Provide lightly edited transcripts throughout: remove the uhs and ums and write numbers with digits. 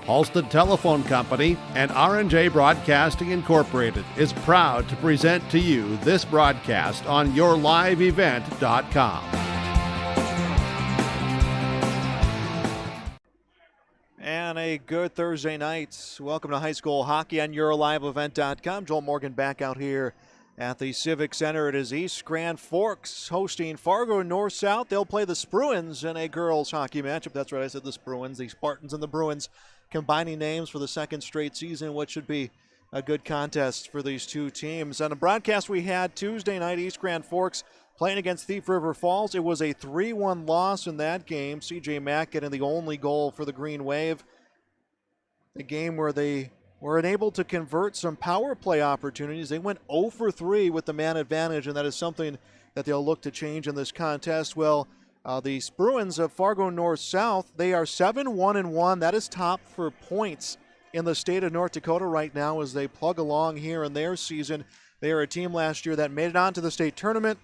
Halstead Telephone Company and R&J Broadcasting Incorporated is proud to present to you this broadcast on yourliveevent.com. And a good Thursday night. Welcome to high school hockey on yourliveevent.com. Joel Morgan back out here at the Civic Center. It is East Grand Forks hosting Fargo North-South. They'll play the Spruans in a girls hockey matchup. That's right, I said the Spruans. The Spartans and the Bruins combining names for the second straight season, what should be a good contest for these two teams. On the broadcast we had Tuesday night, East Grand Forks playing against Thief River Falls. It was a 3-1 loss in that game. C.J. Mack getting the only goal for the Green Wave. A game where they were unable to convert some power play opportunities. They went 0 for 3 with the man advantage, and that is something that they'll look to change in this contest. Well, the Spruans of Fargo North-South, they are 7-1-1. That is top for points in the state of North Dakota right now as they plug along here in their season. They are a team last year that made it on to the state tournament,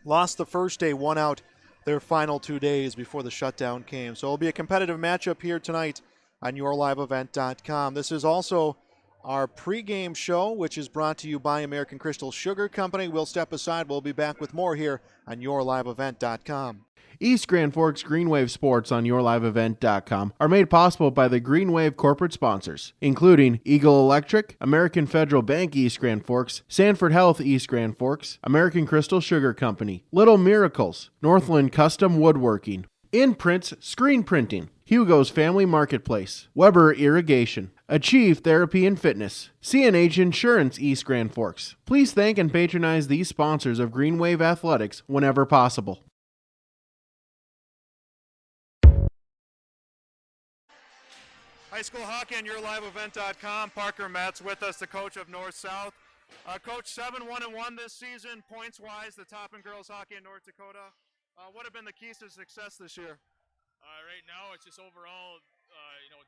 lost the first day, won out their final 2 days before the shutdown came. So it'll be a competitive matchup here tonight on yourliveevent.com. This is also our pregame show, which is brought to you by American Crystal Sugar Company. We'll step aside. We'll be back with more here on yourliveevent.com. East Grand Forks Green Wave Sports on yourliveevent.com are made possible by the Green Wave corporate sponsors, including Eagle Electric, American Federal Bank East Grand Forks, Sanford Health East Grand Forks, American Crystal Sugar Company, Little Miracles, Northland Custom Woodworking, Imprints Screen Printing, Hugo's Family Marketplace, Weber Irrigation, Achieve Therapy and Fitness, CNH Insurance East Grand Forks. Please thank and patronize these sponsors of Green Wave Athletics whenever possible. High school hockey on yourliveevent.com. Parker Metz with us, the coach of North-South. Coach, 7-1-1 this season, points-wise, the top in girls hockey in North Dakota. What have been the keys to success this year? Right now, it's just overall,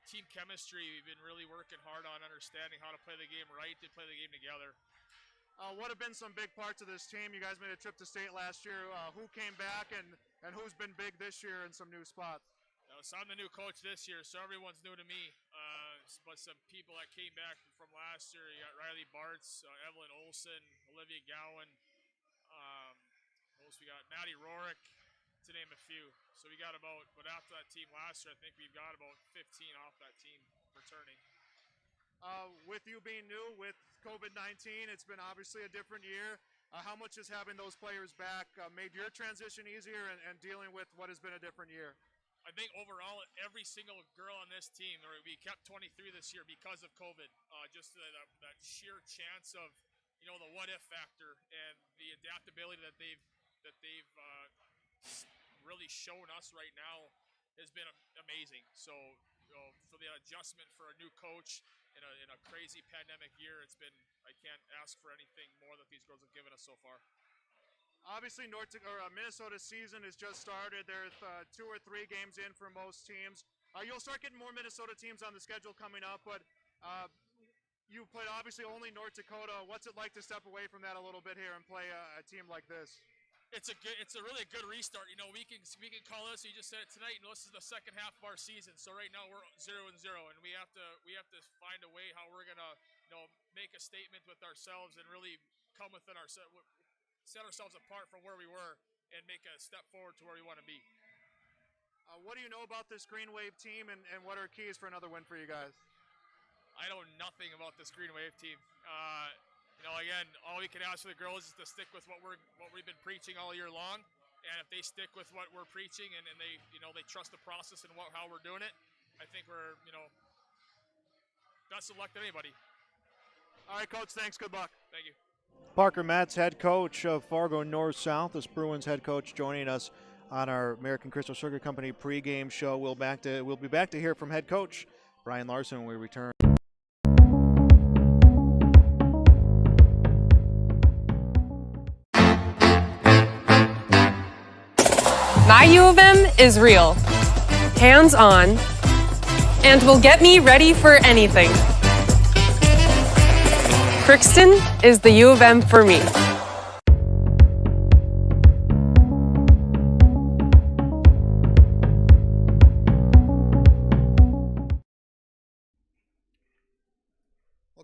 team chemistry. We've been really working hard on understanding how to play the game right, to play the game together. What have been some big parts of this team? You guys made a trip to state last year. Who came back and who's been big this year in some new spots? So I'm the new coach this year, so everyone's new to me. But some people that came back from last year, you got Riley Bartz, Evelyn Olson, Olivia Gowan. We got Maddie Rorick, to name a few. So we got but after that team last year, I think we've got about 15 off that team returning. With you being new, with COVID-19, it's been obviously a different year. How much has having those players back made your transition easier and dealing with what has been a different year? I think overall, every single girl on this team, we kept 23 this year because of COVID. Just that sheer chance of, the what-if factor and the adaptability that they've really shown us right now has been amazing. So, for the adjustment for a new coach in a crazy pandemic year, I can't ask for anything more that these girls have given us so far. Obviously, Minnesota's season has just started. There's 2 or 3 games in for most teams. You'll start getting more Minnesota teams on the schedule coming up, but you played obviously only North Dakota. What's it like to step away from that a little bit here and play a team like this? It's a really good restart. We can call this. You just said it tonight. This is the second half of our season. So right now we're 0-0, and we have to find a way how we're gonna make a statement with ourselves and really come within set ourselves apart from where we were and make a step forward to where we want to be. What do you know about this Green Wave team, and what are keys for another win for you guys? I know nothing about this Green Wave team. Again, all we can ask for the girls is to stick with what we've been preaching all year long, and if they stick with what we're preaching and they they trust the process and how we're doing it, I think we're best of luck to anybody. All right, Coach. Thanks. Good luck. Thank you. Parker Metz, head coach of Fargo North-South, the Bruins head coach, joining us on our American Crystal Sugar Company pregame show. We'll be back to hear from head coach Brian Larson when we return. My U of M is real, hands-on, and will get me ready for anything. Crookston is the U of M for me.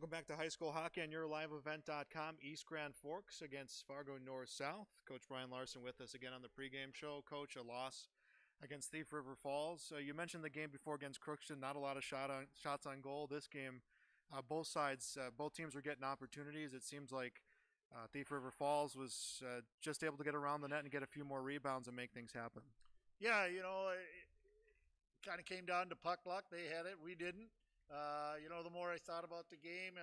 Welcome back to high school hockey on yourliveevent.com. East Grand Forks against Fargo North South. Coach Brian Larson with us again on the pregame show. Coach, a loss against Thief River Falls. You mentioned the game before against Crookston, not a lot of shots on goal. This game, both teams were getting opportunities. It seems like Thief River Falls was just able to get around the net and get a few more rebounds and make things happen. Yeah, it kind of came down to puck luck. They had it, we didn't. The more I thought about the game,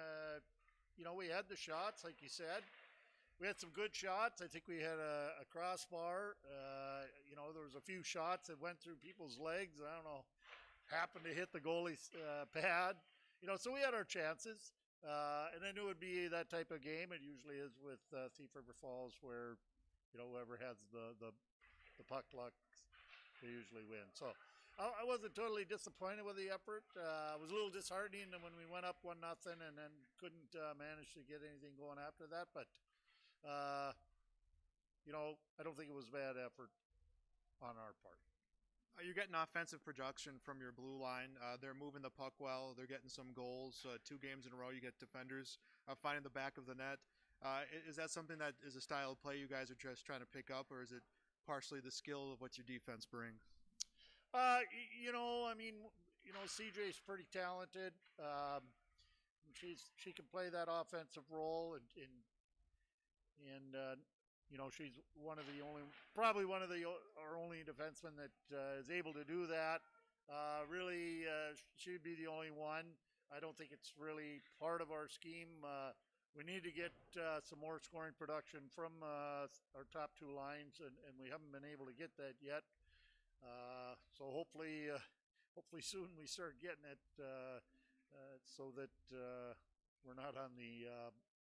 we had the shots, like you said. We had some good shots. I think we had a crossbar. There was a few shots that went through people's legs. I don't know, happened to hit the goalie's pad. So we had our chances. And I knew it would be that type of game. It usually is with Thief River Falls where, whoever has the puck luck, they usually win. So I wasn't totally disappointed with the effort. It was a little disheartening when we went up 1-0 and then couldn't manage to get anything going after that. But, I don't think it was bad effort on our part. You're getting offensive production from your blue line. They're moving the puck well. They're getting some goals. 2 games in a row, you get defenders finding the back of the net. Is that something that is a style of play you guys are just trying to pick up, or is it partially the skill of what your defense brings? CJ's pretty talented. She can play that offensive role, and she's probably one of our only defensemen that is able to do that. She'd be the only one. I don't think it's really part of our scheme. We need to get some more scoring production from our top 2 lines, and we haven't been able to get that yet. So hopefully soon we start getting it so that we're not on the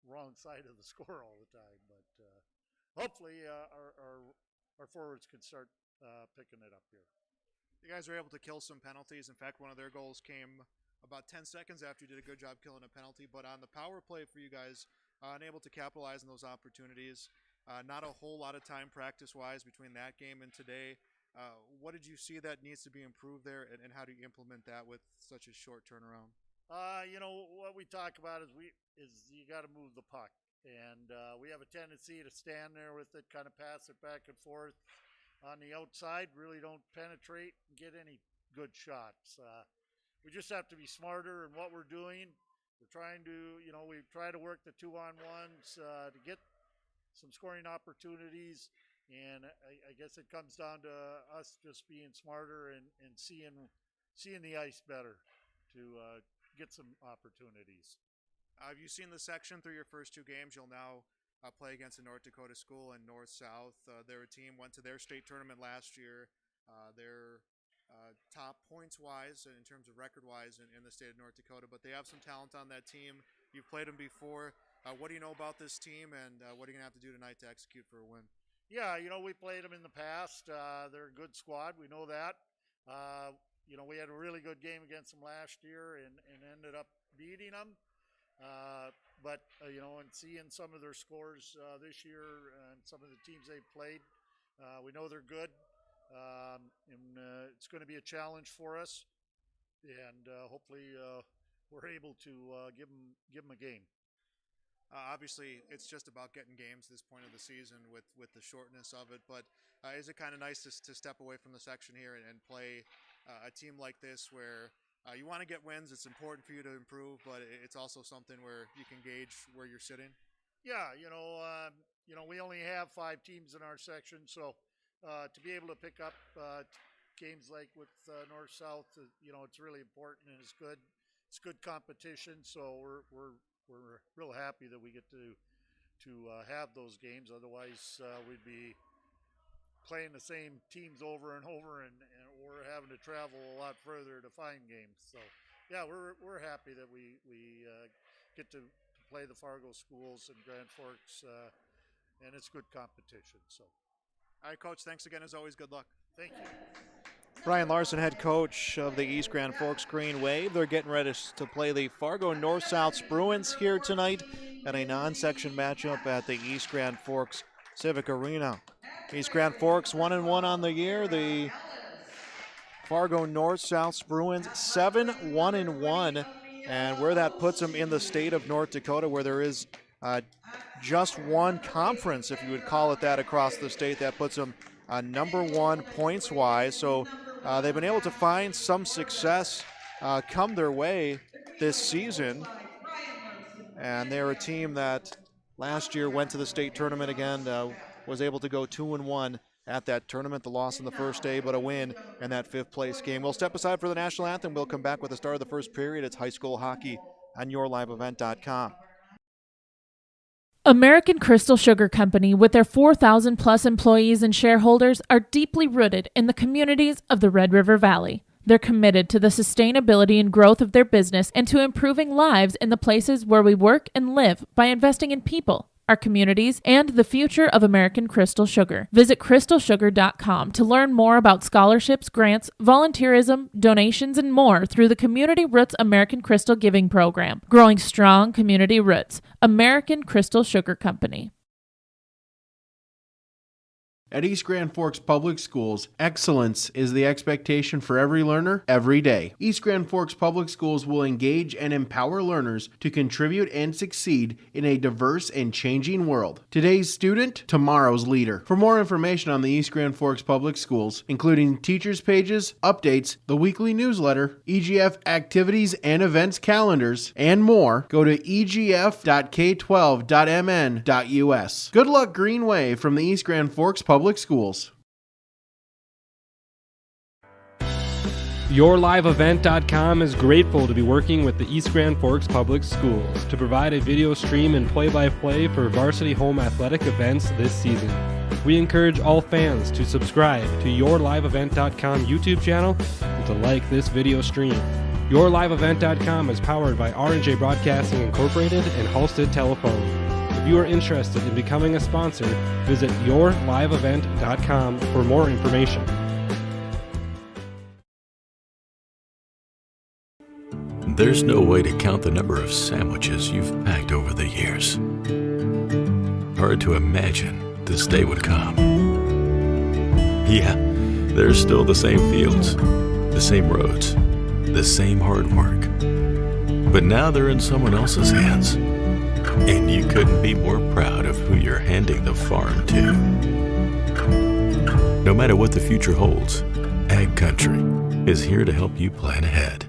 wrong side of the score all the time. But hopefully our forwards can start picking it up here. You guys were able to kill some penalties. In fact, one of their goals came about 10 seconds after you did a good job killing a penalty. But on the power play for you guys, unable to capitalize on those opportunities. Not a whole lot of time practice-wise between that game and today. What did you see that needs to be improved there, and how do you implement that with such a short turnaround? What we talk about is you got to move the puck, and we have a tendency to stand there with it, kind of pass it back and forth on the outside. Really don't penetrate and get any good shots. We just have to be smarter in what we're doing. We're trying to, we try to work the 2-on-1s to get some scoring opportunities. And I guess it comes down to us just being smarter and seeing the ice better to get some opportunities. Have you seen the section through your first 2 games? You'll now play against a North Dakota school and North-South. Their team went to their state tournament last year. They're top points-wise in terms of record-wise in the state of North Dakota, but they have some talent on that team. You've played them before. What do you know about this team, and what are you going to have to do tonight to execute for a win? Yeah, we played them in the past. They're a good squad. We know that. We had a really good game against them last year and ended up beating them. But and seeing some of their scores this year and some of the teams they've played, we know they're good. And it's going to be a challenge for us. And hopefully we're able to give them a game. Obviously, it's just about getting games this point of the season with the shortness of it. But is it kind of nice to step away from the section here and play a team like this where you want to get wins? It's important for you to improve, but it's also something where you can gauge where you're sitting. Yeah, we only have 5 teams in our section, so to be able to pick up games like with North-South, it's really important and it's good. It's good competition, so we're real happy that we get to have those games. Otherwise, we'd be playing the same teams over and over, and we're having to travel a lot further to find games. So, yeah, we're happy that we get to play the Fargo schools and Grand Forks, and it's good competition. So, all right, Coach. Thanks again. As always, good luck. Thank you. Brian Larson, head coach of the East Grand Forks Green Wave. They're getting ready to play the Fargo North-South Bruins here tonight at a non-section matchup at the East Grand Forks Civic Arena. East Grand Forks 1-1 on the year. The Fargo North-South Bruins 7-1-1 and where that puts them in the state of North Dakota, where there is just one conference, if you would call it that, across the state. That puts them number one points-wise. So they've been able to find some success come their way this season. And they're a team that last year went to the state tournament again, was able to go 2-1 at that tournament. The loss in the first day, but a win in that fifth-place game. We'll step aside for the national anthem. We'll come back with the start of the first period. It's high school hockey on yourliveevent.com. American Crystal Sugar Company, with their 4,000 plus employees and shareholders, are deeply rooted in the communities of the Red River Valley. They're committed to the sustainability and growth of their business and to improving lives in the places where we work and live by investing in people, our communities, and the future of American Crystal Sugar. Visit crystalsugar.com to learn more about scholarships, grants, volunteerism, donations, and more through the Community Roots American Crystal Giving Program. Growing strong community roots. American Crystal Sugar Company. At East Grand Forks Public Schools, excellence is the expectation for every learner, every day. East Grand Forks Public Schools will engage and empower learners to contribute and succeed in a diverse and changing world. Today's student, tomorrow's leader. For more information on the East Grand Forks Public Schools, including teachers' pages, updates, the weekly newsletter, EGF activities and events calendars, and more, go to egf.k12.mn.us. Good luck, Green Wave, from the East Grand Forks Public Schools. YourLiveEvent.com is grateful to be working with the East Grand Forks Public Schools to provide a video stream and play-by-play for varsity home athletic events this season. We encourage all fans to subscribe to YourLiveEvent.com YouTube channel and to like this video stream. YourLiveEvent.com is powered by R&J Broadcasting Incorporated and Halstead Telephone. If you are interested in becoming a sponsor, visit yourliveevent.com for more information. There's no way to count the number of sandwiches you've packed over the years. Hard to imagine this day would come. Yeah, there's still the same fields, the same roads, the same hard work. But now they're in someone else's hands. And you couldn't be more proud of who you're handing the farm to. No matter what the future holds, Ag Country is here to help you plan ahead.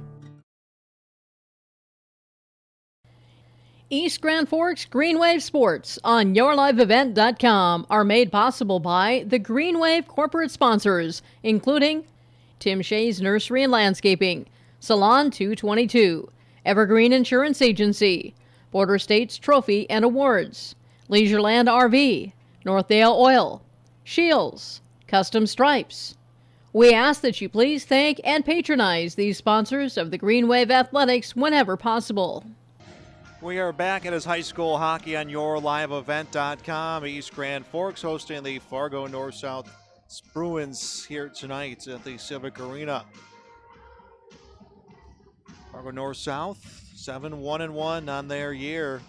East Grand Forks Green Wave Sports on yourliveevent.com are made possible by the Green Wave corporate sponsors, including Tim Shea's Nursery and Landscaping, Salon 222, Evergreen Insurance Agency, Border States Trophy and Awards, Leisureland RV, Northdale Oil, Shields, Custom Stripes. We ask that you please thank and patronize these sponsors of the Green Wave Athletics whenever possible. We are back at his high school hockey on yourliveevent.com. East Grand Forks hosting the Fargo North-South Bruins here tonight at the Civic Arena. Fargo North-South 7-1-1 on their year.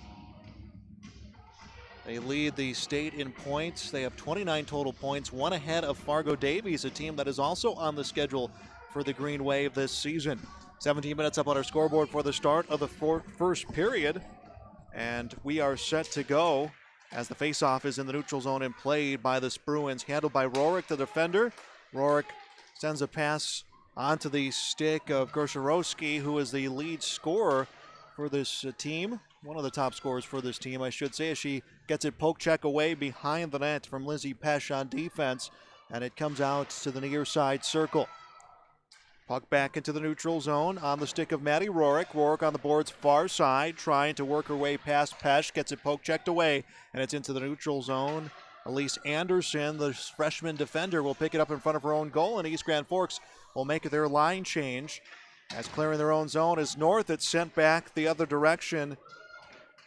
They lead the state in points. They have 29 total points, one ahead of Fargo Davies, a team that is also on the schedule for the Green Wave this season. 17 minutes up on our scoreboard for the start of the first period. And we are set to go as the faceoff is in the neutral zone and played by the Bruins, handled by Rorick, the defender. Rorick sends a pass onto the stick of Gersharowski, who is the lead scorer for this team. One of the top scorers for this team, I should say, as she gets it poke check away behind the net from Lizzie Pesch on defense, and it comes out to the near side circle. Puck back into the neutral zone on the stick of Maddie Rorick. Rorick on the board's far side, trying to work her way past Pesch, gets it poke checked away, and it's into the neutral zone. Elise Anderson, the freshman defender, will pick it up in front of her own goal, and East Grand Forks will make their line change. As clearing their own zone is North. It's sent back the other direction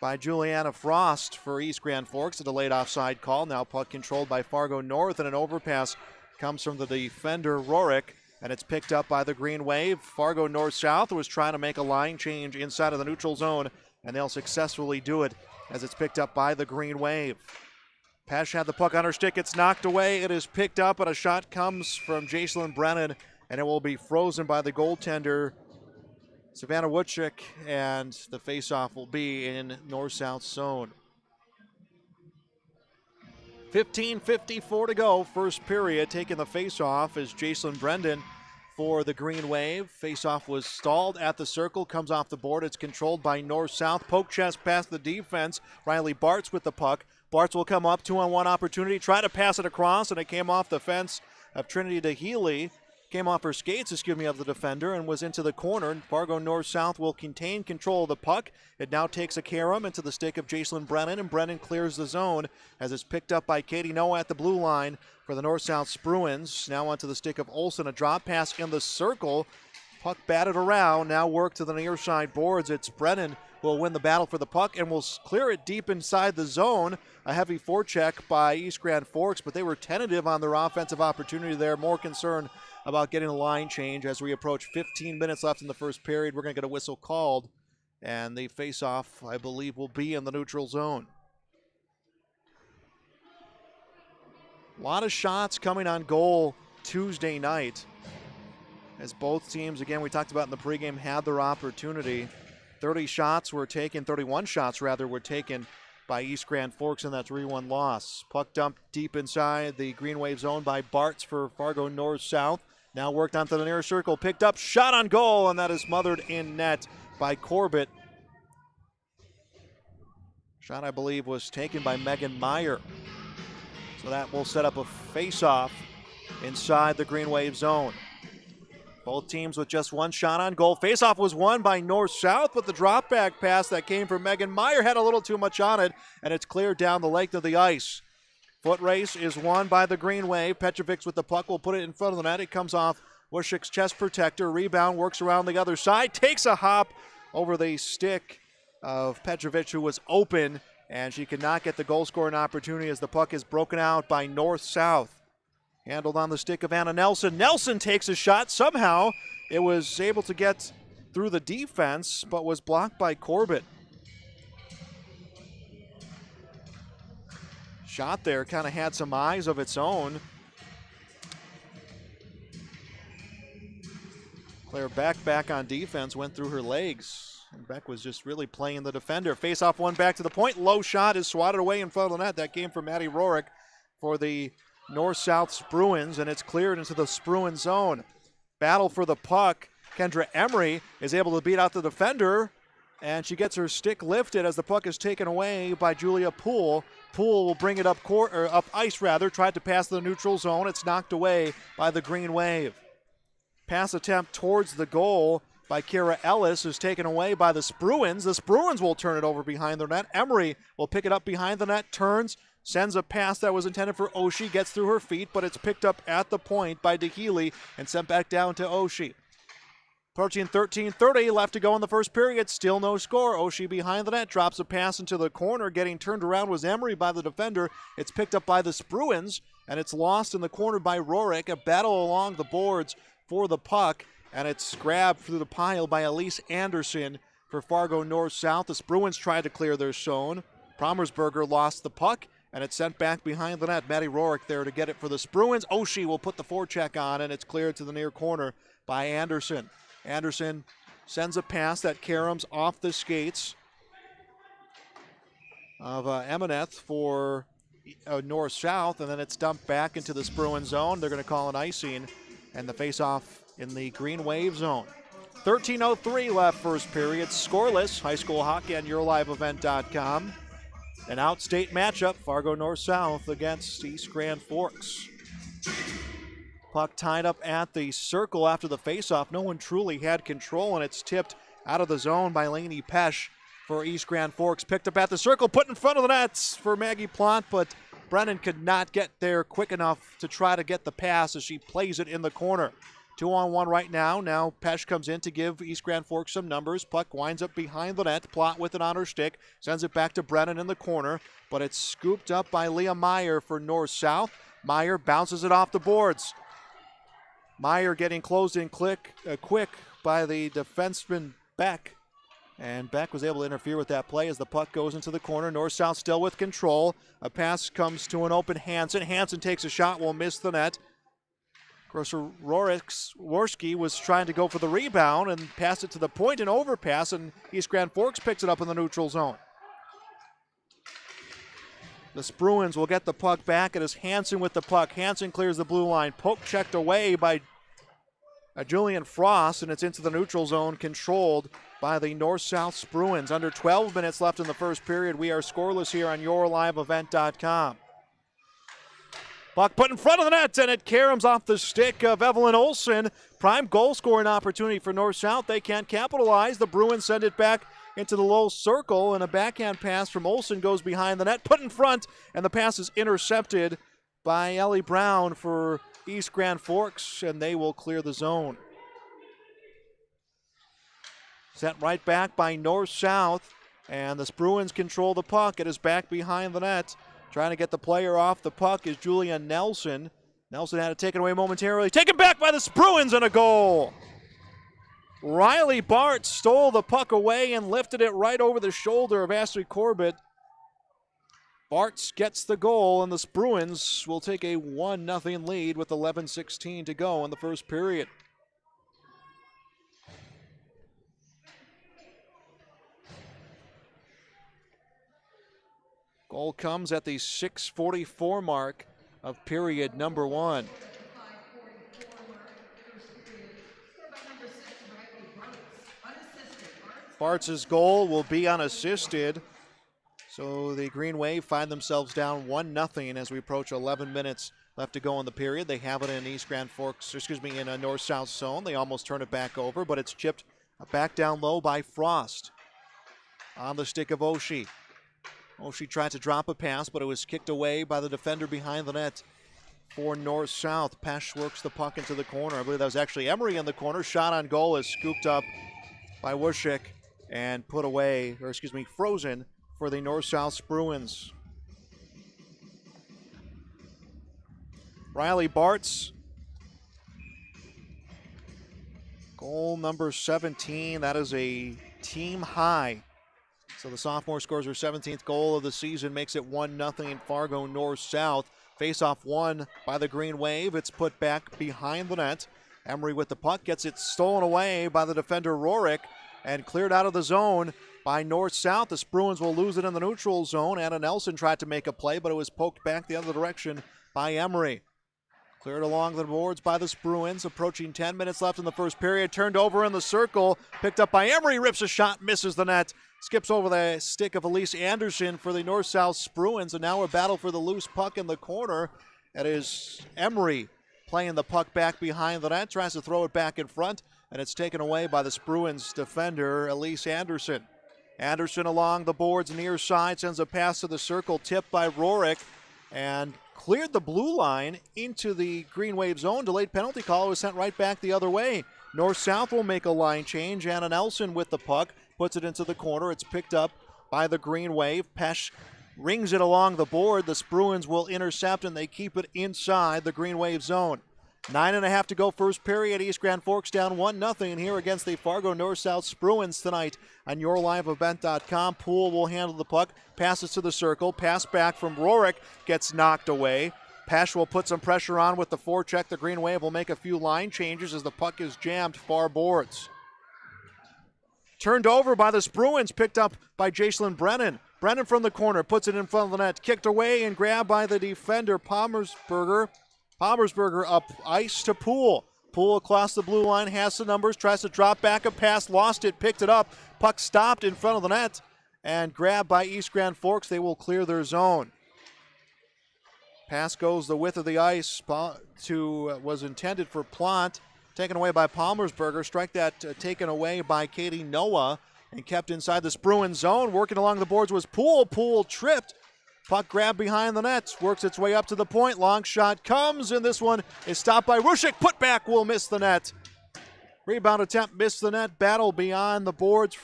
by Juliana Frost for East Grand Forks. A delayed offside call. Now puck controlled by Fargo North, and an overpass comes from the defender Rorick, and it's picked up by the Green Wave. Fargo North-South was trying to make a line change inside of the neutral zone, and they'll successfully do it as it's picked up by the Green Wave. Pesch had the puck on her stick. It's knocked away. It is picked up, and a shot comes from Jacelyn Brennan, and it will be frozen by the goaltender, Savannah Woodchick, and the faceoff will be in north-south zone. 15:54 to go, first period. Taking the faceoff is Jacelyn Brendan for the Green Wave. Faceoff was stalled at the circle, comes off the board. It's controlled by north-south. Poke chest past the defense. Riley Bartz with the puck. Bartz will come up, 2-on-1 opportunity. Try to pass it across, and it came off the fence of Trinity DeHealy. Came off her skates, of the defender, and was into the corner. Fargo north-south will contain control of the puck. It now takes a carom into the stick of Jacelyn Brennan, and Brennan clears the zone as it's picked up by Katie Noah at the blue line for the north-south Spruans. Now onto the stick of Olsen, a drop pass in the circle. Puck batted around, now work to the near side boards. It's Brennan who will win the battle for the puck and will clear it deep inside the zone. A heavy forecheck by East Grand Forks, but they were tentative on their offensive opportunity there. More concerned about getting a line change as we approach 15 minutes left in the first period. We're going to get a whistle called, and the face-off, I believe, will be in the neutral zone. A lot of shots coming on goal Tuesday night as both teams, again, we talked about in the pregame, had their opportunity. 31 shots were taken by East Grand Forks in that 3-1 loss. Puck dumped deep inside the Green Wave zone by Bartz for Fargo north-south. Now worked onto the near circle, picked up, shot on goal, and that is smothered in net by Corbett. Shot, I believe, was taken by Megan Meyer. So that will set up a face-off inside the Green Wave zone. Both teams with just one shot on goal. Face-off was won by north-south, but the drop-back pass that came from Megan Meyer had a little too much on it, and it's cleared down the length of the ice. Foot race is won by the Green Wave. Petrovic with the puck will put it in front of the net. It comes off Wushik's chest protector. Rebound works around the other side. Takes a hop over the stick of Petrovic, who was open, and she could not get the goal-scoring opportunity as the puck is broken out by north-south. Handled on the stick of Anna Nelson. Nelson takes a shot. Somehow it was able to get through the defense, but was blocked by Corbett. Shot there kind of had some eyes of its own. Claire Beck back on defense, went through her legs. And Beck was just really playing the defender. Face-off one back to the point. Low shot is swatted away in front of the net. That came from Maddie Rorick for the north-south Spruans, and it's cleared into the Spruan zone. Battle for the puck. Kendra Emery is able to beat out the defender, and she gets her stick lifted as the puck is taken away by Julia Poole. Poole will bring it up ice, tried to pass the neutral zone. It's knocked away by the Green Wave. Pass attempt towards the goal by Kira Ellis is taken away by the Spruans. The Spruans will turn it over behind their net. Emery will pick it up behind the net, turns, sends a pass that was intended for Oshie, gets through her feet, but it's picked up at the point by DeHealy and sent back down to Oshie. Approaching 13:30 left to go in the first period, still no score. Oshie behind the net, drops a pass into the corner. Getting turned around was Emery by the defender. It's picked up by the Spruans, and it's lost in the corner by Rorick. A battle along the boards for the puck, and it's grabbed through the pile by Elise Anderson for Fargo north-south. The Spruans tried to clear their zone. Promersberger lost the puck, and it's sent back behind the net. Maddie Rorick there to get it for the Spruans. Oshie will put the forecheck on, and it's cleared to the near corner by Anderson. Anderson sends a pass that caroms off the skates of Emineth for north-south, and then it's dumped back into the Spruan zone. They're going to call an icing, and the face-off in the Green Wave zone. 13:03 left first period. Scoreless. High school hockey on YourLiveEvent.com. An outstate matchup, Fargo north-south against East Grand Forks. Puck tied up at the circle after the faceoff. No one truly had control, and it's tipped out of the zone by Lainey Pesch for East Grand Forks. Picked up at the circle, put in front of the nets for Maggie Plante, but Brennan could not get there quick enough to try to get the pass as she plays it in the corner. 2-on-1 right now. Now Pesch comes in to give East Grand Forks some numbers. Puck winds up behind the net. Plot with it on her stick. Sends it back to Brennan in the corner, but it's scooped up by Leah Meyer for north-south. Meyer bounces it off the boards. Meyer getting closed in quick by the defenseman Beck. And Beck was able to interfere with that play as the puck goes into the corner. North-south still with control. A pass comes to an open Hansen. Hansen takes a shot, will miss the net. Of course, Worski was trying to go for the rebound and pass it to the point and overpass, and East Grand Forks picks it up in the neutral zone. The Bruins will get the puck back. It is Hansen with the puck. Hansen clears the blue line. Poke checked away by Julian Frost, and it's into the neutral zone, controlled by the North-South Bruins. Under 12 minutes left in the first period. We are scoreless here on YourLiveEvent.com. Puck put in front of the net, and it caroms off the stick of Evelyn Olsen. Prime goal scoring opportunity for North-South. They can't capitalize. The Bruins send it back into the low circle, and a backhand pass from Olsen goes behind the net, put in front, and the pass is intercepted by Ellie Brown for East Grand Forks, and they will clear the zone. Sent right back by North-South, and the Bruins control the puck. It is back behind the net. Trying to get the player off the puck is Julia Nelson. Nelson had it taken away momentarily. Taken back by the Bruins, and a goal. Riley Bart stole the puck away and lifted it right over the shoulder of Ashley Corbett. Bartz gets the goal, and the Bruins will take a 1-0 lead with 11:16 to go in the first period. Goal comes at the 6:44 mark of period number 1. Bartz's goal will be unassisted. So the Green Wave find themselves down 1-0 as we approach 11 minutes left to go in the period. They have it in East Grand Forks, in a north-south zone. They almost turn it back over, but it's chipped back down low by Frost. On the stick of Oshie. Oshie tried to drop a pass, but it was kicked away by the defender behind the net for North-South. Pesh works the puck into the corner. I believe that was actually Emery in the corner. Shot on goal is scooped up by Wushik and put away, frozen for the North-South Bruins. Riley Bartz, goal number 17. That is a team high. So the sophomore scores her 17th goal of the season, makes it 1-0 Fargo North-South. Face-off won by the Green Wave. It's put back behind the net. Emery with the puck gets it stolen away by the defender Rorick and cleared out of the zone by North-South. The Bruins will lose it in the neutral zone. Anna Nelson tried to make a play, but it was poked back the other direction by Emery. Cleared along the boards by the Bruins. Approaching 10 minutes left in the first period. Turned over in the circle. Picked up by Emery. Rips a shot. Misses the net. Skips over the stick of Elise Anderson for the North-South Bruins. And now a battle for the loose puck in the corner. It is Emery playing the puck back behind the net. Tries to throw it back in front. And it's taken away by the Bruins defender, Elise Anderson. Anderson along the boards near side. Sends a pass to the circle. Tipped by Rorick. And cleared the blue line into the Green Wave zone. Delayed penalty call was sent right back the other way. North-South will make a line change. Anna Nelson with the puck. Puts it into the corner. It's picked up by the Green Wave. Pesh rings it along the board. The Bruins will intercept, and they keep it inside the Green Wave zone. 9:30 to go first period. East Grand Forks down 1-0 here against the Fargo North-South Bruins tonight on YourLiveEvent.com. Poole will handle the puck. Passes to the circle. Pass back from Rorick. Gets knocked away. Pesh will put some pressure on with the forecheck. The Green Wave will make a few line changes as the puck is jammed far boards. Turned over by the Bruins, picked up by Jacelyn Brennan. Brennan from the corner, puts it in front of the net. Kicked away and grabbed by the defender, Palmersberger. Palmersberger up ice to Poole. Poole across the blue line, has the numbers, tries to drop back a pass, lost it, picked it up. Puck stopped in front of the net and grabbed by East Grand Forks. They will clear their zone. Pass goes the width of the ice was intended for Plant. Taken away by Palmersberger. Strike that taken away by Katie Noah and kept inside the Bruins zone. Working along the boards was Poole. Poole tripped. Puck grabbed behind the net. Works its way up to the point. Long shot comes, and this one is stopped by Rushik. Put back will miss the net. Rebound attempt missed the net. Battle beyond the boards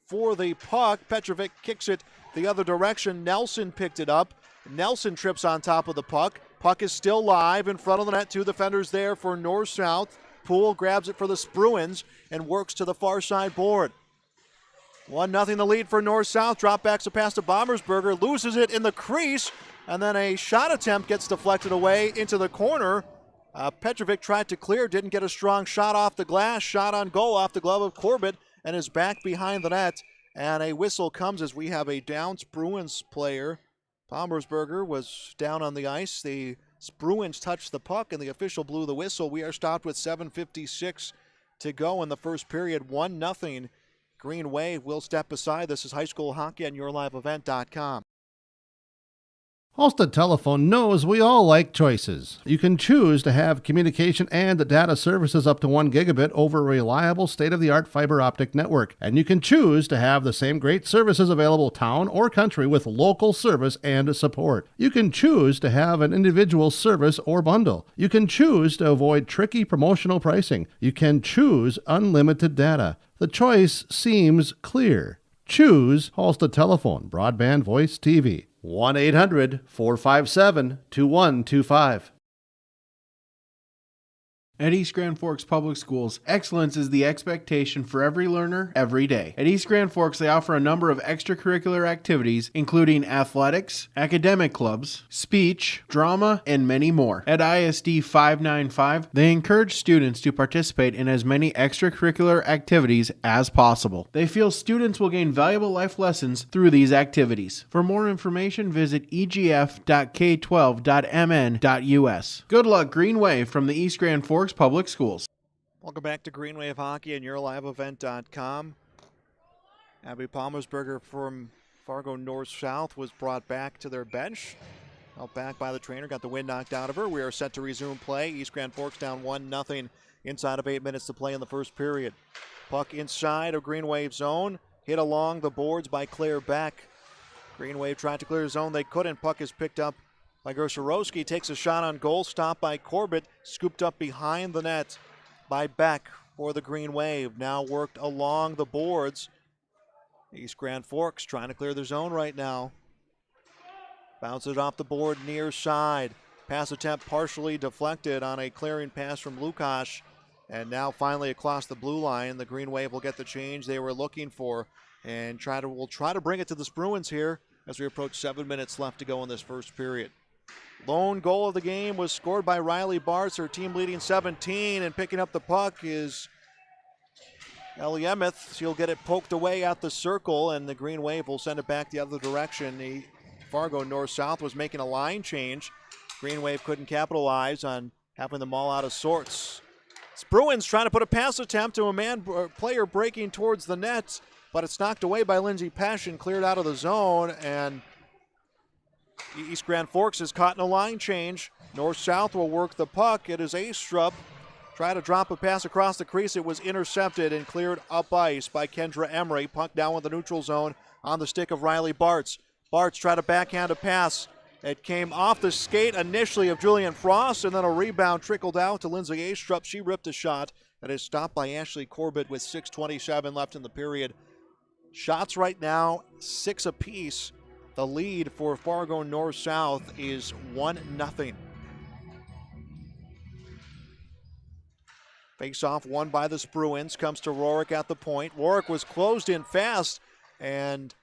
for the puck. Petrovic kicks it the other direction. Nelson picked it up. Nelson trips on top of the puck. Puck is still live in front of the net. Two defenders there for North-South. Poole grabs it for the Bruins and works to the far side board. 1-0 the lead for North-South. Drop backs a pass to Bommersberger. Loses it in the crease. And then a shot attempt gets deflected away into the corner. Petrovic tried to clear, didn't get a strong shot off the glass, shot on goal off the glove of Corbett, and is back behind the net. And a whistle comes as we have a down Bruins player. Palmersberger was down on the ice. The Bruins touched the puck, and the official blew the whistle. We are stopped with 7:56 to go in the first period, 1-0. Green Wave will step aside. This is high school hockey on yourliveevent.com. Halstead Telephone knows we all like choices. You can choose to have communication and data services up to 1 gigabit over a reliable state-of-the-art fiber optic network. And you can choose to have the same great services available town or country with local service and support. You can choose to have an individual service or bundle. You can choose to avoid tricky promotional pricing. You can choose unlimited data. The choice seems clear. Choose Halstead Telephone, broadband voice TV. 1-800-457-2125. At East Grand Forks Public Schools, excellence is the expectation for every learner, every day. At East Grand Forks, they offer a number of extracurricular activities, including athletics, academic clubs, speech, drama, and many more. At ISD 595, they encourage students to participate in as many extracurricular activities as possible. They feel students will gain valuable life lessons through these activities. For more information, visit egf.k12.mn.us. Good luck, Green Wave, from the East Grand Forks Public Schools. Welcome back to Green Wave Hockey and yourliveevent.com. Abby Palmersberger from Fargo North South was brought back to their bench. Held back by the trainer, got the wind knocked out of her. We are set to resume play. East Grand Forks down 1-0 inside of 8 minutes to play in the first period. Puck inside of Green Wave zone, hit along the boards by Claire Beck. Green Wave tried to clear the zone, they couldn't. Puck is picked up by Gersharowski, takes a shot on goal, stopped by Corbett, scooped up behind the net by Beck for the Green Wave. Now worked along the boards. East Grand Forks trying to clear the zone right now. Bounces it off the board near side. Pass attempt partially deflected on a clearing pass from Lukash. And now finally across the blue line, the Green Wave will get the change they were looking for and will try to bring it to the Bruins here as we approach 7 minutes left to go in this first period. Lone goal of the game was scored by Riley Bartz, her team leading 17, and picking up the puck is Ellie Emeth. She'll get it poked away at the circle, and the Green Wave will send it back the other direction. The Fargo North-South was making a line change. Green Wave couldn't capitalize on having them all out of sorts. Bruins trying to put a pass attempt to a player breaking towards the net, but it's knocked away by Lindsay Passion, cleared out of the zone, and East Grand Forks is caught in a line change. North-South will work the puck. It is Astrup. Try to drop a pass across the crease. It was intercepted and cleared up ice by Kendra Emery. Puck down with the neutral zone on the stick of Riley Bartz. Bartz tried to backhand a pass. It came off the skate initially of Julian Frost, and then a rebound trickled out to Lindsay Astrup. She ripped a shot that is stopped by Ashley Corbett with 6:27 left in the period. Shots right now, 6 apiece. The lead for Fargo North-South is 1-0. Face-off won by the Bruins. Comes to Rourke at the point. Rourke was closed in fast and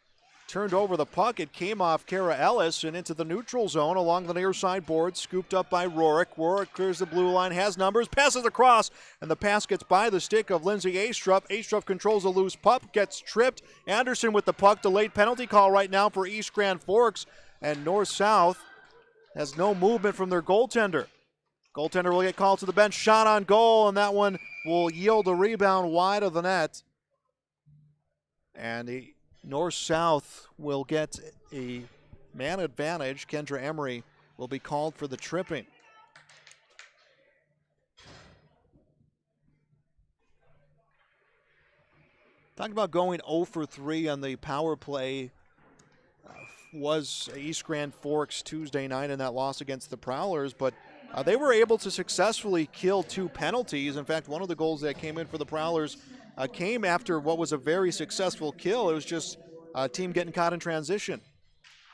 turned over the puck. It came off Kara Ellis and into the neutral zone along the near side board. Scooped up by Rourke. Rourke clears the blue line, has numbers, passes across, and the pass gets by the stick of Lindsay Astrup. Astrup controls a loose puck, gets tripped. Anderson with the puck. Delayed penalty call right now for East Grand Forks. And North-South has no movement from their goaltender. Goaltender will get called to the bench. Shot on goal, and that one will yield a rebound wide of the net. And the North-South will get a man advantage. Kendra Emery will be called for the tripping. Talking about going 0 for 3 on the power play was East Grand Forks Tuesday night in that loss against the Prowlers, but they were able to successfully kill 2 penalties. In fact, one of the goals that came in for the Prowlers came after what was a very successful kill. It was just a team getting caught in transition.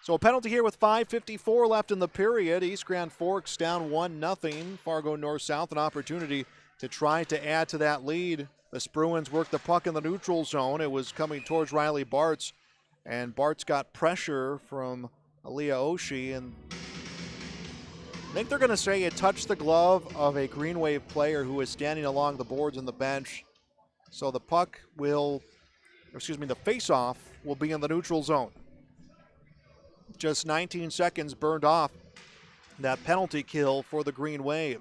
So a penalty here with 5:54 left in the period. East Grand Forks down 1-0. Fargo North-South an opportunity to try to add to that lead. The Bruins worked the puck in the neutral zone. It was coming towards Riley Bartz, and Bartz got pressure from Aaliyah Oshie, and I think they're going to say it touched the glove of a Green Wave player who is standing along the boards in the bench. So the the face-off will be in the neutral zone. Just 19 seconds burned off that penalty kill for the Green Wave.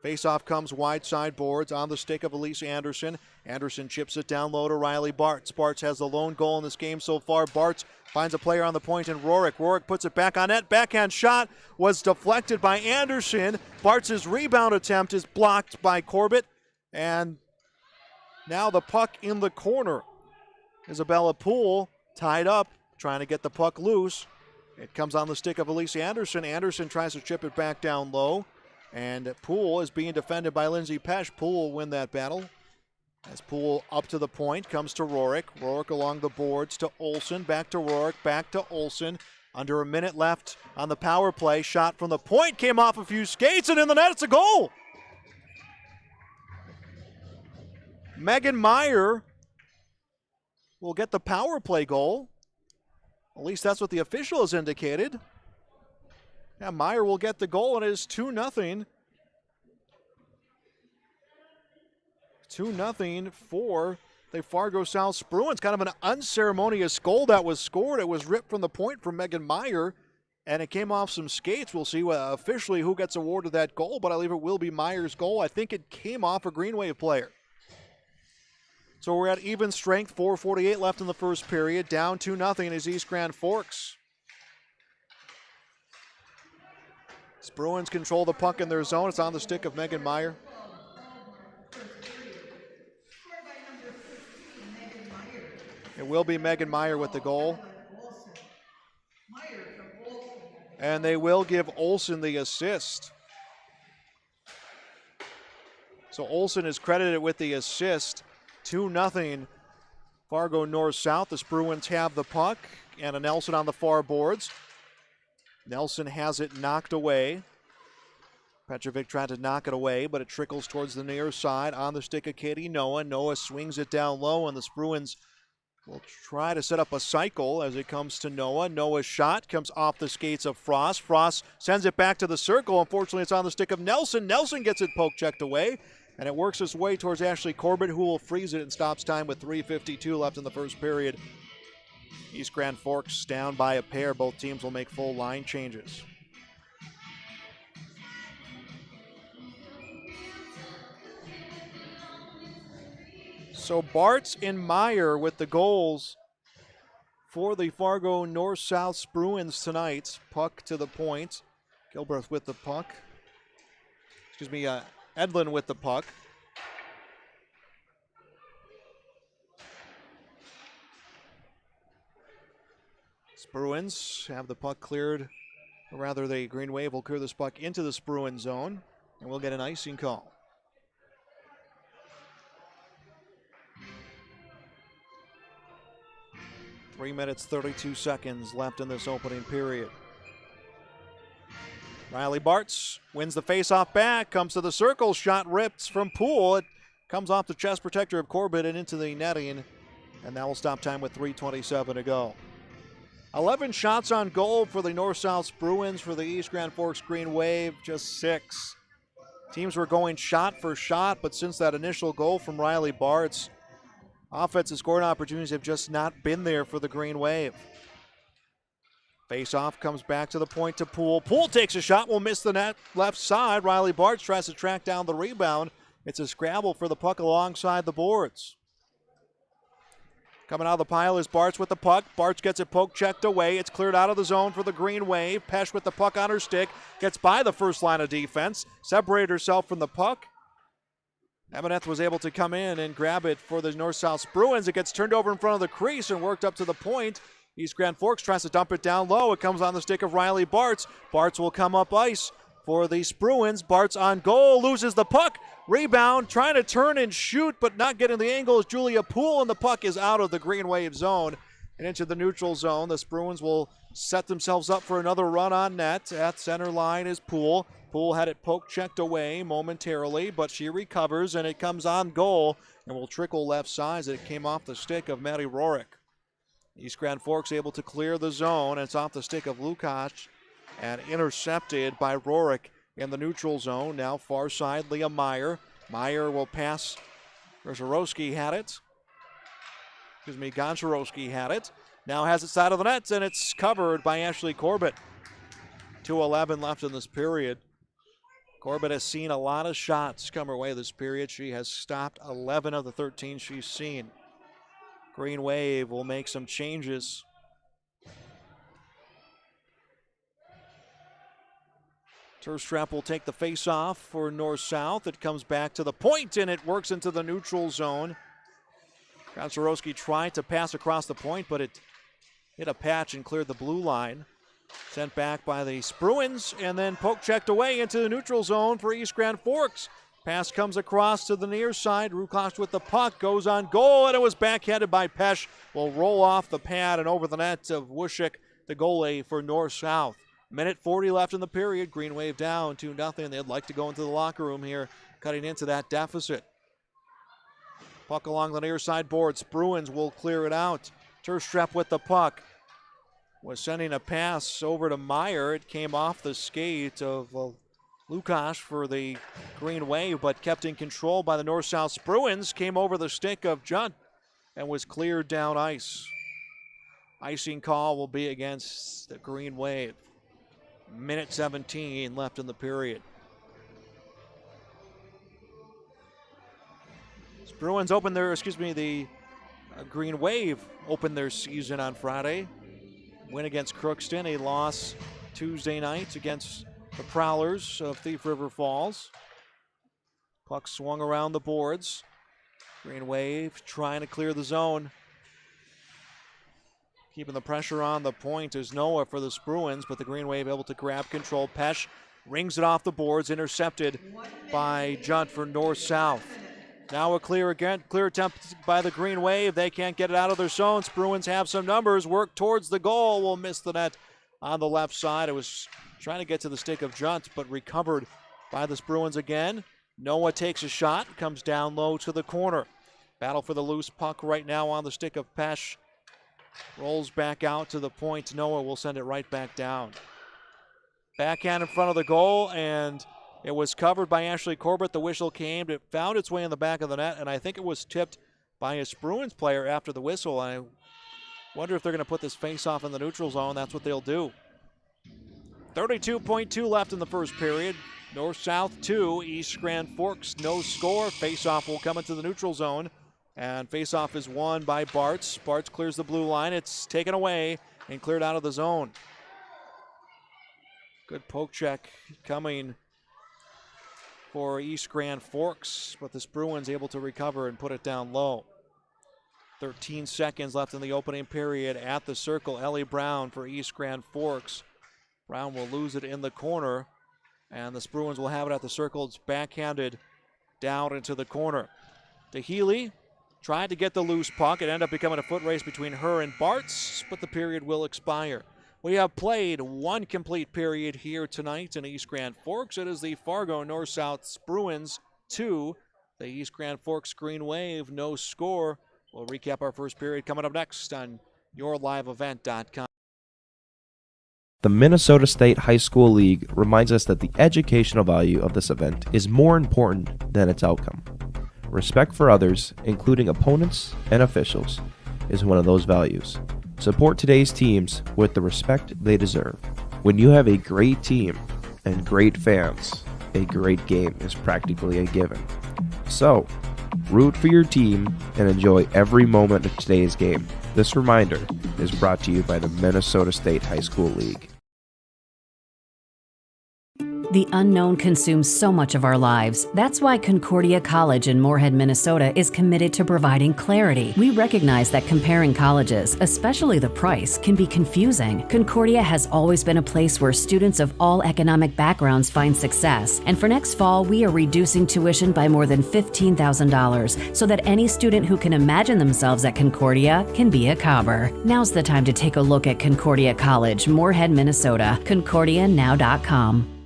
Face-off comes wide side boards on the stick of Elise Anderson. Anderson chips it down low to Riley Bartz. Bartz has the lone goal in this game so far. Bartz finds a player on the point in Rorick. Rorick puts it back on net. Backhand shot was deflected by Anderson. Bartz's rebound attempt is blocked by Corbett. And now the puck in the corner. Isabella Poole tied up, trying to get the puck loose. It comes on the stick of Elise Anderson. Anderson tries to chip it back down low. And Poole is being defended by Lindsay Pesch. Poole will win that battle. As Poole up to the point, comes to Rorick. Rorick along the boards to Olsen. Back to Rorick, back to Olsen. Under a minute left on the power play. Shot from the point, came off a few skates, and in the net, it's a goal. Megan Meyer will get the power play goal. At least that's what the official has indicated. Yeah, Meyer will get the goal, and it is 2-0. 2-0 for the Fargo South Bruins. Kind of an unceremonious goal that was scored. It was ripped from the point from Megan Meyer, and it came off some skates. We'll see officially who gets awarded that goal, but I believe it will be Meyer's goal. I think it came off a Green Wave player. So we're at even strength, 4:48 left in the first period. Down 2-0 is East Grand Forks. Bruins control the puck in their zone. It's on the stick of Megan Meyer. It will be Megan Meyer with the goal. And they will give Olsen the assist. So Olsen is credited with the assist. 2-0 Fargo North-South. The Bruins have the puck. And a Nelson on the far boards. Nelson has it knocked away. Petrovic tried to knock it away, but it trickles towards the near side on the stick of Katie Noah. Noah swings it down low, and the Bruins will try to set up a cycle as it comes to Noah. Noah's shot comes off the skates of Frost. Frost sends it back to the circle. Unfortunately, it's on the stick of Nelson. Nelson gets it poke checked away, and it works its way towards Ashley Corbett, who will freeze it and stops time with 3:52 left in the first period. East Grand Forks down by a pair. Both teams will make full line changes. So Bartz and Meyer with the goals for the Fargo North-South Bruins tonight. Puck to the point. Gilbreth with the puck. Edlin with the puck. Bruins have the puck cleared, or rather the Green Wave will clear this puck into the Bruin zone, and we'll get an icing call. Three minutes, 32 seconds left in this opening period. Riley Bartz wins the faceoff back, comes to the circle, shot ripped from Poole. It comes off the chest protector of Corbett and into the netting, and that will stop time with 3:27 to go. 11 shots on goal for the North-South Bruins. For the East Grand Forks Green Wave, just 6. Teams were going shot for shot, but since that initial goal from Riley Bartz, offensive scoring opportunities have just not been there for the Green Wave. Face-off comes back to the point to Poole. Poole takes a shot, will miss the net left side. Riley Bartz tries to track down the rebound. It's a scrabble for the puck alongside the boards. Coming out of the pile is Bartz with the puck. Bartz gets it poke checked away. It's cleared out of the zone for the Green Wave. Pesch with the puck on her stick. Gets by the first line of defense. Separated herself from the puck. Amoneth was able to come in and grab it for the North-South Bruins. It gets turned over in front of the crease and worked up to the point. East Grand Forks tries to dump it down low. It comes on the stick of Riley Bartz. Bartz will come up ice for the Bruins. Bartz on goal, loses the puck. Rebound, trying to turn and shoot, but not getting the angle is Julia Poole, and the puck is out of the Green Wave zone and into the neutral zone. The Bruins will set themselves up for another run on net. At center line is Poole. Poole had it poke checked away momentarily, but she recovers, and it comes on goal and will trickle left side. It came off the stick of Maddie Rorick. East Grand Forks able to clear the zone, and it's off the stick of Lukács and intercepted by Rorick in the neutral zone. Now far side, Leah Meyer. Meyer will pass. Gonczarowski had it. Gonczarowski had it. Now has it side of the net, and it's covered by Ashley Corbett. 2:11 left in this period. Corbett has seen a lot of shots come her way this period. She has stopped 11 of the 13 she's seen. Green Wave will make some changes. Turstrap will take the face-off for North-South. It comes back to the point, and it works into the neutral zone. Gonczarowski tried to pass across the point, but it hit a patch and cleared the blue line. Sent back by the Spruans, and then poke checked away into the neutral zone for East Grand Forks. Pass comes across to the near side. Rukosh with the puck, goes on goal, and it was backhanded by Pesh. Will roll off the pad and over the net of Wushik, the goalie for North-South. Minute 40 left in the period. Green Wave down 2-0. They'd like to go into the locker room here, cutting into that deficit. Puck along the near side board. Spruans will clear it out. Turstrap with the puck. Was sending a pass over to Meyer. It came off the skate of Lukash for the Green Wave, but kept in control by the North-South Spruans. Came over the stick of Junt and was cleared down ice. Icing call will be against the Green Wave. Minute 17 left in the period. Spruans opened their, the Green Wave opened their season on Friday. Win against Crookston, a loss Tuesday night against the Prowlers of Thief River Falls. Puck swung around the boards. Green Wave trying to clear the zone. Keeping the pressure on the point is Noah for the Spruans, but the Green Wave able to grab control. Pesh rings it off the boards, intercepted by Junt for North-South. Now a clear attempt by the Green Wave. They can't get it out of their zone. Spruans have some numbers. Work towards the goal. Will miss the net on the left side. It was trying to get to the stick of Junt, but recovered by the Spruans again. Noah takes a shot. Comes down low to the corner. Battle for the loose puck right now on the stick of Pesh. Rolls back out to the point. Noah will send it right back down. Backhand in front of the goal, and it was covered by Ashley Corbett. The whistle came. It found its way in the back of the net, and I think it was tipped by a Spruans player after the whistle. I wonder if they're going to put this face-off in the neutral zone. That's what they'll do. 32.2 left in the first period. North-South 2, East Grand Forks no score. Face-off will come into the neutral zone, and face-off is won by Bartz. Bartz clears the blue line. It's taken away and cleared out of the zone. Good poke check coming for East Grand Forks, but the Spruans able to recover and put it down low. 13 seconds left in the opening period at the circle. Ellie Brown for East Grand Forks. Brown will lose it in the corner, and the Spruans will have it at the circle. It's backhanded down into the corner. DeHealy tried to get the loose puck. It ended up becoming a foot race between her and Bartz, but the period will expire. We have played one complete period here tonight in East Grand Forks. It is the Fargo North-South Spruans 2, the East Grand Forks Green Wave no score. We'll recap our first period coming up next on yourliveevent.com. The Minnesota State High School League reminds us that the educational value of this event is more important than its outcome. Respect for others, including opponents and officials, is one of those values. Support today's teams with the respect they deserve. When you have a great team and great fans, a great game is practically a given. So, root for your team and enjoy every moment of today's game. This reminder is brought to you by the Minnesota State High School League. The unknown consumes so much of our lives. That's why Concordia College in Moorhead, Minnesota is committed to providing clarity. We recognize that comparing colleges, especially the price, can be confusing. Concordia has always been a place where students of all economic backgrounds find success. And for next fall, we are reducing tuition by more than $15,000 so that any student who can imagine themselves at Concordia can be a Cobber. Now's the time to take a look at Concordia College, Moorhead, Minnesota. ConcordiaNow.com.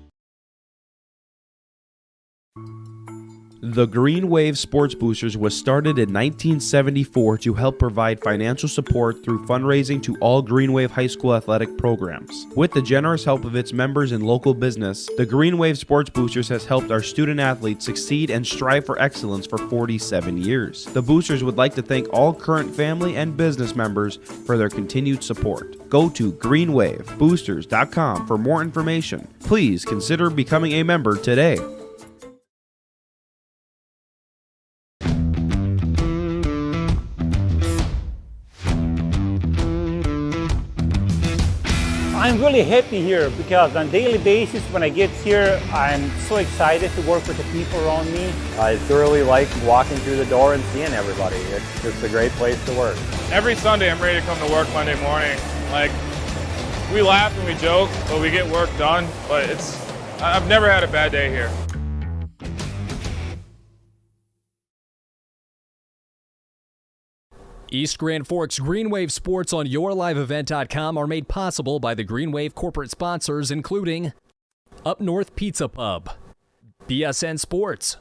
The Green Wave Sports Boosters was started in 1974 to help provide financial support through fundraising to all Green Wave high school athletic programs. With the generous help of its members and local business, the Green Wave Sports Boosters has helped our student athletes succeed and strive for excellence for 47 years. The Boosters would like to thank all current family and business members for their continued support. Go to greenwaveboosters.com for more information. Please consider becoming a member today. I'm really happy here because on a daily basis when I get here, I'm so excited to work with the people around me. I thoroughly like walking through the door and seeing everybody. It's just a great place to work. Every Sunday I'm ready to come to work Monday morning. Like, we laugh and we joke, but we get work done. But I've never had a bad day here. East Grand Forks Green Wave Sports on YourLiveEvent.com are made possible by the Green Wave corporate sponsors, including Up North Pizza Pub, BSN Sports,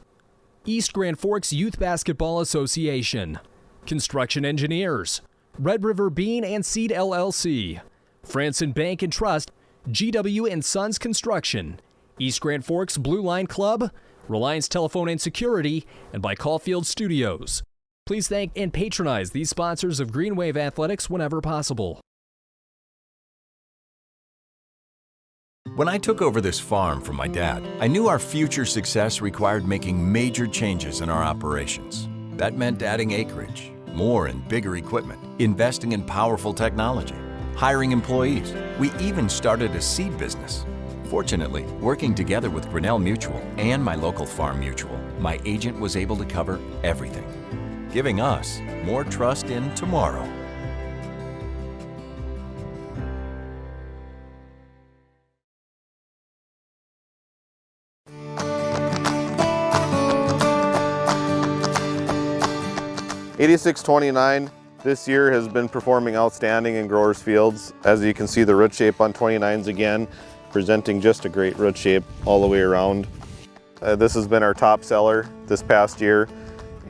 East Grand Forks Youth Basketball Association, Construction Engineers, Red River Bean and Seed LLC, Franson Bank and Trust, GW and Sons Construction, East Grand Forks Blue Line Club, Reliance Telephone and Security, and by Caulfield Studios. Please thank and patronize these sponsors of Green Wave Athletics whenever possible. When I took over this farm from my dad, I knew our future success required making major changes in our operations. That meant adding acreage, more and bigger equipment, investing in powerful technology, hiring employees. We even started a seed business. Fortunately, working together with Grinnell Mutual and my local farm mutual, my agent was able to cover everything, giving us more trust in tomorrow. '86-29 this year has been performing outstanding in growers' fields. As you can see, the root shape on 29s again, presenting just a great root shape all the way around. This has been our top seller this past year,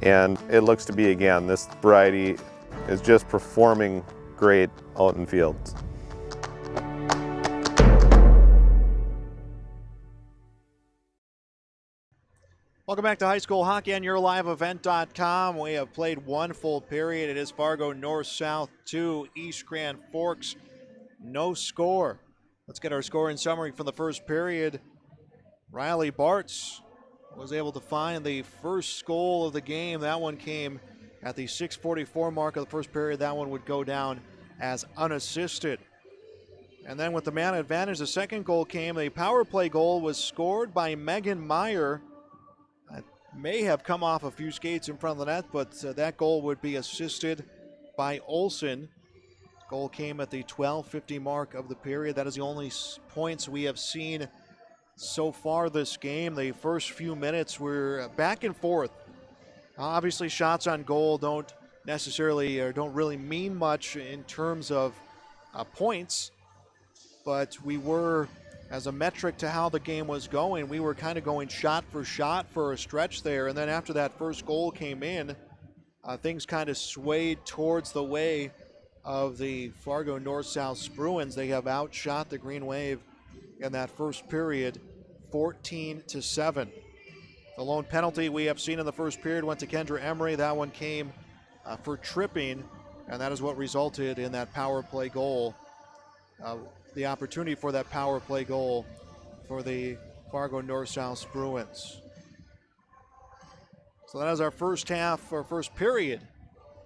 and it looks to be again. This variety is just performing great out in fields. Welcome back to high school hockey on YourLiveEvent.com. We have played one full period. It is Fargo North-South 2, East Grand Forks, no score. Let's get our scoring summary from the first period. Riley Bartz was able to find the first goal of the game. That one came at the 6:44 mark of the first period. That one would go down as unassisted. And then with the man advantage, the second goal came. A power play goal was scored by Megan Meyer. May have come off a few skates in front of the net, but that goal would be assisted by Olsen. Goal came at the 12:50 mark of the period. That is the only points we have seen so far this game. The first few minutes were back and forth. Obviously, shots on goal don't necessarily or don't really mean much in terms of points, but we were, as a metric to how the game was going, we were kind of going shot for a stretch there. And then after that first goal came in, things kind of swayed towards the way of the Fargo North-South Bruins. They have outshot the Green Wave in that first period 14-7. The lone penalty we have seen in the first period went to Kendra Emery. That one came for tripping, and that is what resulted in that power play goal. The opportunity for that power play goal for the Fargo North-South Bruins. So that is our first half, or first period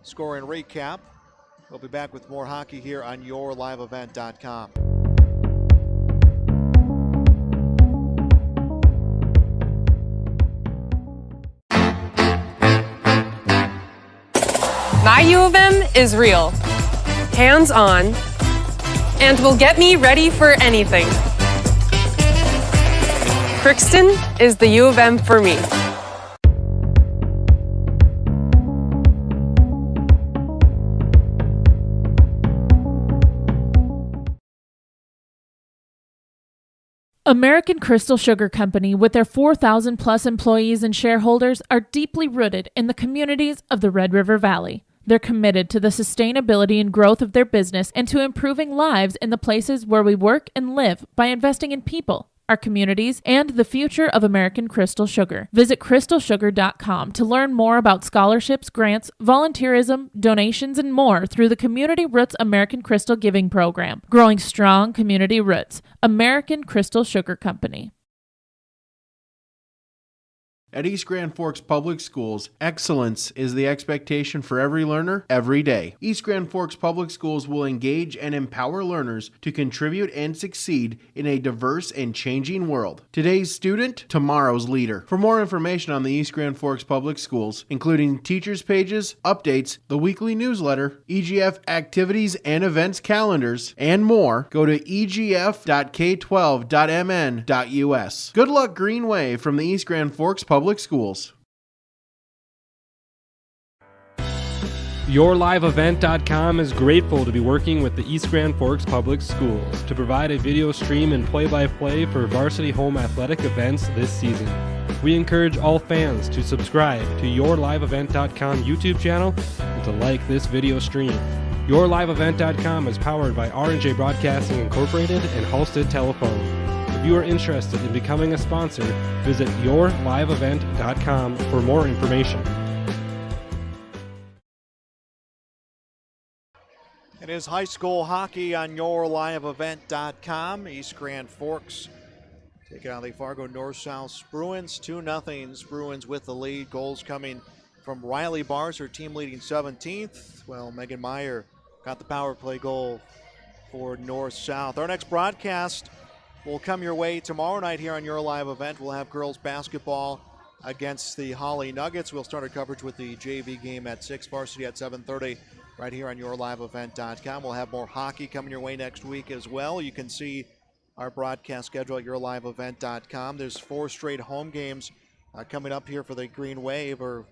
scoring recap. We'll be back with more hockey here on YourLiveEvent.com. My U of M is real, hands-on, and will get me ready for anything. Crookston is the U of M for me. American Crystal Sugar Company, with their 4,000 plus employees and shareholders, are deeply rooted in the communities of the Red River Valley. They're committed to the sustainability and growth of their business and to improving lives in the places where we work and live by investing in people, our communities, and the future of American Crystal Sugar. Visit crystalsugar.com to learn more about scholarships, grants, volunteerism, donations, and more through the Community Roots American Crystal Giving Program. Growing strong community roots. American Crystal Sugar Company. At East Grand Forks Public Schools, excellence is the expectation for every learner, every day. East Grand Forks Public Schools will engage and empower learners to contribute and succeed in a diverse and changing world. Today's student, tomorrow's leader. For more information on the East Grand Forks Public Schools, including teachers' pages, updates, the weekly newsletter, EGF activities and events calendars, and more, go to egf.k12.mn.us. Good luck, Green Wave, from the East Grand Forks Public Schools. YourLiveEvent.com is grateful to be working with the East Grand Forks Public Schools to provide a video stream and play-by-play for varsity home athletic events this season. We encourage all fans to subscribe to YourLiveEvent.com YouTube channel and to like this video stream. YourLiveEvent.com is powered by R&J Broadcasting Incorporated and Halstead Telephone. If you are interested in becoming a sponsor, visit YourLiveEvent.com for more information. It is high school hockey on YourLiveEvent.com. East Grand Forks taking on the Fargo North-South Bruins. 2-0. Bruins with the lead. Goals coming from Riley Bars, her team leading 17th. Well, Megan Meyer got the power play goal for North-South. Our next broadcast will come your way tomorrow night here on Your Live Event. We'll have girls basketball against the Holly Nuggets. We'll start our coverage with the JV game at 6, varsity at 7:30 right here on YourLiveEvent.com. We'll have more hockey coming your way next week as well. You can see our broadcast schedule at YourLiveEvent.com. There's 4 straight home games coming up here for the Green Wave, or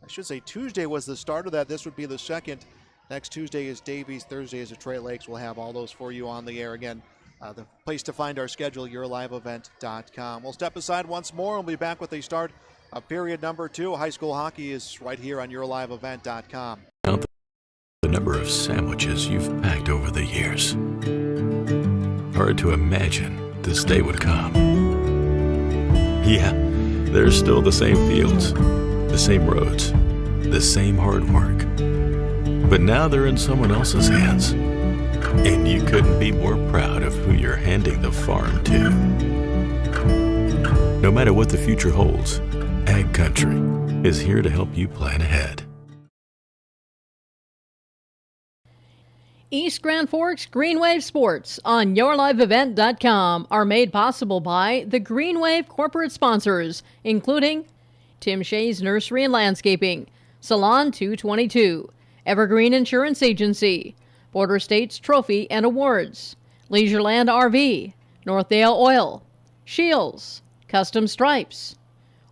I should say Tuesday was the start of that. This would be the second. Next Tuesday is Davies. Thursday is Detroit Lakes. We'll have all those for you on the air again. The place to find our schedule, YourLiveEvent.com. We'll step aside once more. We'll be back with the start of period number 2. High school hockey is right here on YourLiveEvent.com. Count the number of sandwiches you've packed over the years. Hard to imagine this day would come. Yeah, there's still the same fields, the same roads, the same hard work. But now they're in someone else's hands. And you couldn't be more proud of who you're handing the farm to. No matter what the future holds, Ag Country is here to help you plan ahead. East Grand Forks Green Wave Sports on YourLiveEvent.com are made possible by the Green Wave corporate sponsors, including Tim Shea's Nursery and Landscaping, Salon 222, Evergreen Insurance Agency, Border States Trophy and Awards, Leisureland RV, Northdale Oil, Shields, Custom Stripes.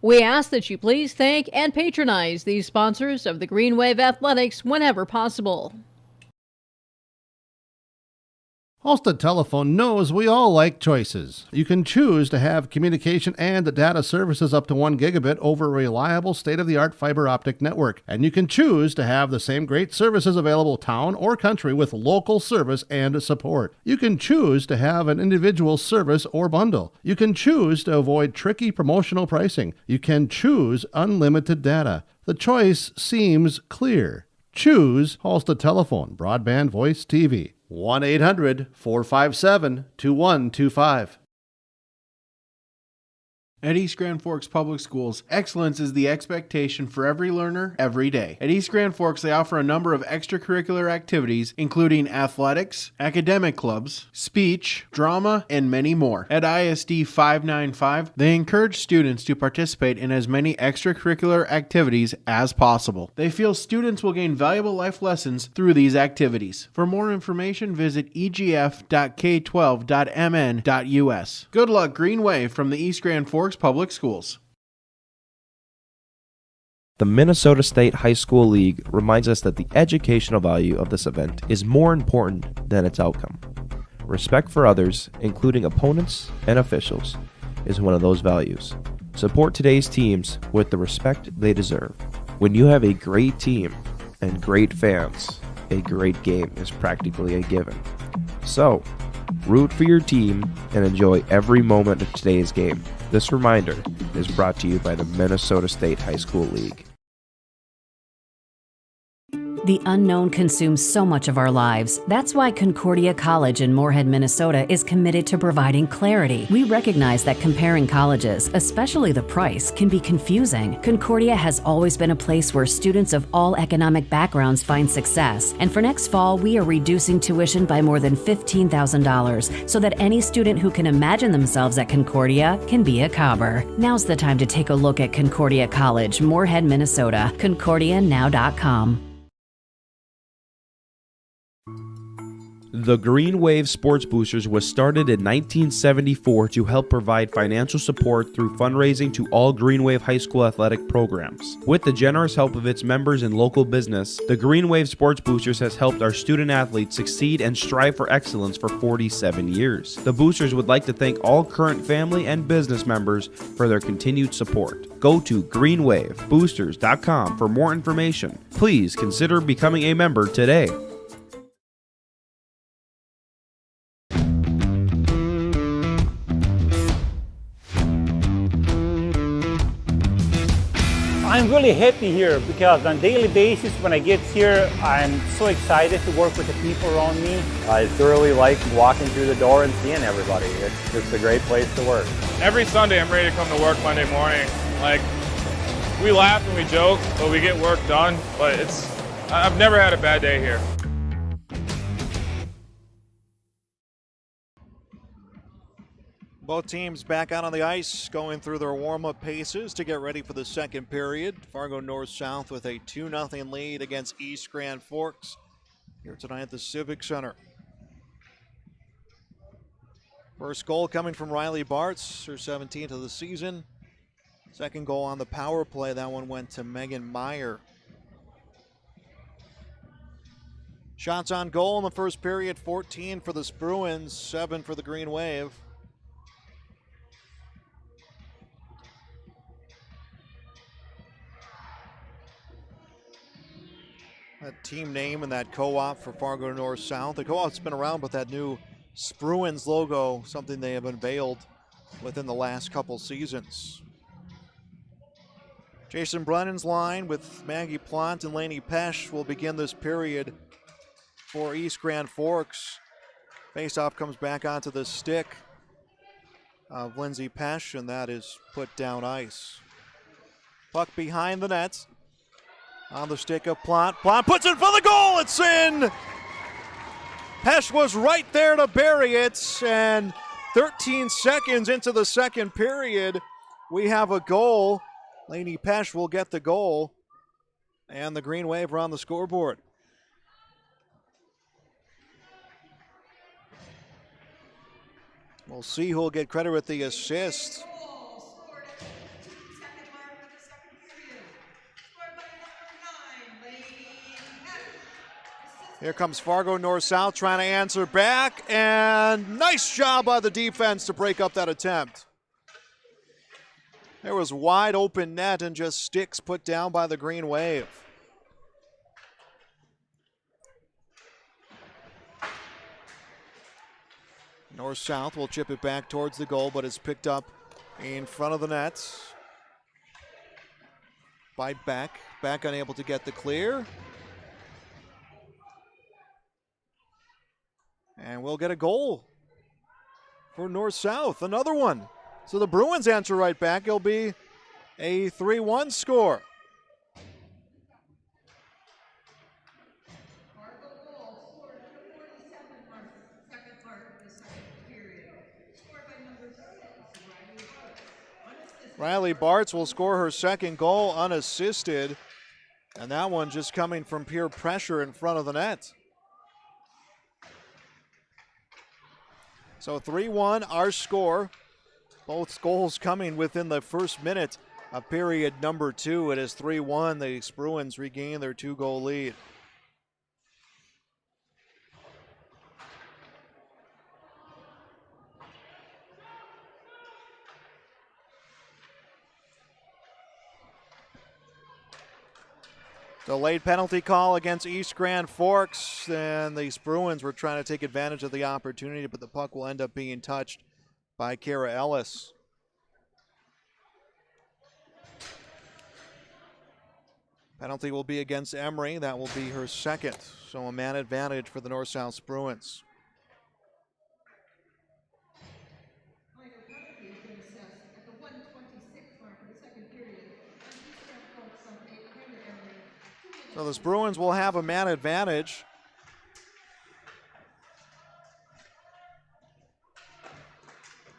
We ask that you please thank and patronize these sponsors of the Green Wave Athletics whenever possible. Halstead Telephone knows we all like choices. You can choose to have communication and data services up to 1 gigabit over a reliable state-of-the-art fiber optic network. And you can choose to have the same great services available town or country with local service and support. You can choose to have an individual service or bundle. You can choose to avoid tricky promotional pricing. You can choose unlimited data. The choice seems clear. Choose Halstead Telephone, broadband voice TV. 1-800-457-2125. At East Grand Forks Public Schools, excellence is the expectation for every learner, every day. At East Grand Forks, they offer a number of extracurricular activities, including athletics, academic clubs, speech, drama, and many more. At ISD 595, they encourage students to participate in as many extracurricular activities as possible. They feel students will gain valuable life lessons through these activities. For more information, visit egf.k12.mn.us. Good luck, Green Wave, from the East Grand Forks Public Schools. The Minnesota State High School League reminds us that the educational value of this event is more important than its outcome. Respect for others, including opponents and officials, is one of those values. Support today's teams with the respect they deserve. When you have a great team and great fans, a great game is practically a given. So, root for your team and enjoy every moment of today's game. This reminder is brought to you by the Minnesota State High School League. The unknown consumes so much of our lives. That's why Concordia College in Moorhead, Minnesota is committed to providing clarity. We recognize that comparing colleges, especially the price, can be confusing. Concordia has always been a place where students of all economic backgrounds find success. And for next fall, we are reducing tuition by more than $15,000 so that any student who can imagine themselves at Concordia can be a Cobber. Now's the time to take a look at Concordia College, Moorhead, Minnesota. ConcordiaNow.com. The Green Wave Sports Boosters was started in 1974 to help provide financial support through fundraising to all Green Wave High School athletic programs. With the generous help of its members and local business, the Green Wave Sports Boosters has helped our student athletes succeed and strive for excellence for 47 years. The Boosters would like to thank all current family and business members for their continued support. Go to greenwaveboosters.com for more information. Please consider becoming a member today. I'm really happy here because on a daily basis when I get here, I'm so excited to work with the people around me. I thoroughly like walking through the door and seeing everybody. It's just a great place to work. Every Sunday I'm ready to come to work Monday morning. Like, we laugh and we joke, but we get work done. But I've never had a bad day here. Both teams back out on the ice, going through their warm-up paces to get ready for the second period. Fargo North-South with a 2-0 lead against East Grand Forks here tonight at the Civic Center. First goal coming from Riley Bartz, her 17th of the season. Second goal on the power play, that one went to Megan Meyer. Shots on goal in the first period, 14 for the Bruins, 7 for the Green Wave. That team name and that co-op for Fargo North-South. The co-op's been around with that new Bruins logo, something they have unveiled within the last couple seasons. Jason Brennan's line with Maggie Plant and Lainey Pesch will begin this period for East Grand Forks. Faceoff comes back onto the stick of Lindsay Pesch, and that is put down ice. Puck behind the net. On the stick of Plant. Plant puts it for the goal. It's in. Pesch was right there to bury it. And 13 seconds into the second period, we have a goal. Lainey Pesch will get the goal. And the Green Wave are on the scoreboard. We'll see who will get credit with the assist. Here comes Fargo North-South trying to answer back, and nice job by the defense to break up that attempt. There was wide open net and just sticks put down by the Green Wave. North-South will chip it back towards the goal, but it's picked up in front of the net by Beck. Beck unable to get the clear. And we'll get a goal for North-South, another one. So the Bruins answer right back. It'll be a 3-1 score. Riley Bartz will score her second goal unassisted. And that one just coming from pure pressure in front of the net. So 3-1, our score. Both goals coming within the first minute of period number 2. It is 3-1. The Bruins regain their 2-goal lead. Delayed penalty call against East Grand Forks, and the Bruins were trying to take advantage of the opportunity, but the puck will end up being touched by Kara Ellis. Penalty will be against Emery. That will be her second. So a man advantage for the North-South Bruins. So the Bruins will have a man advantage.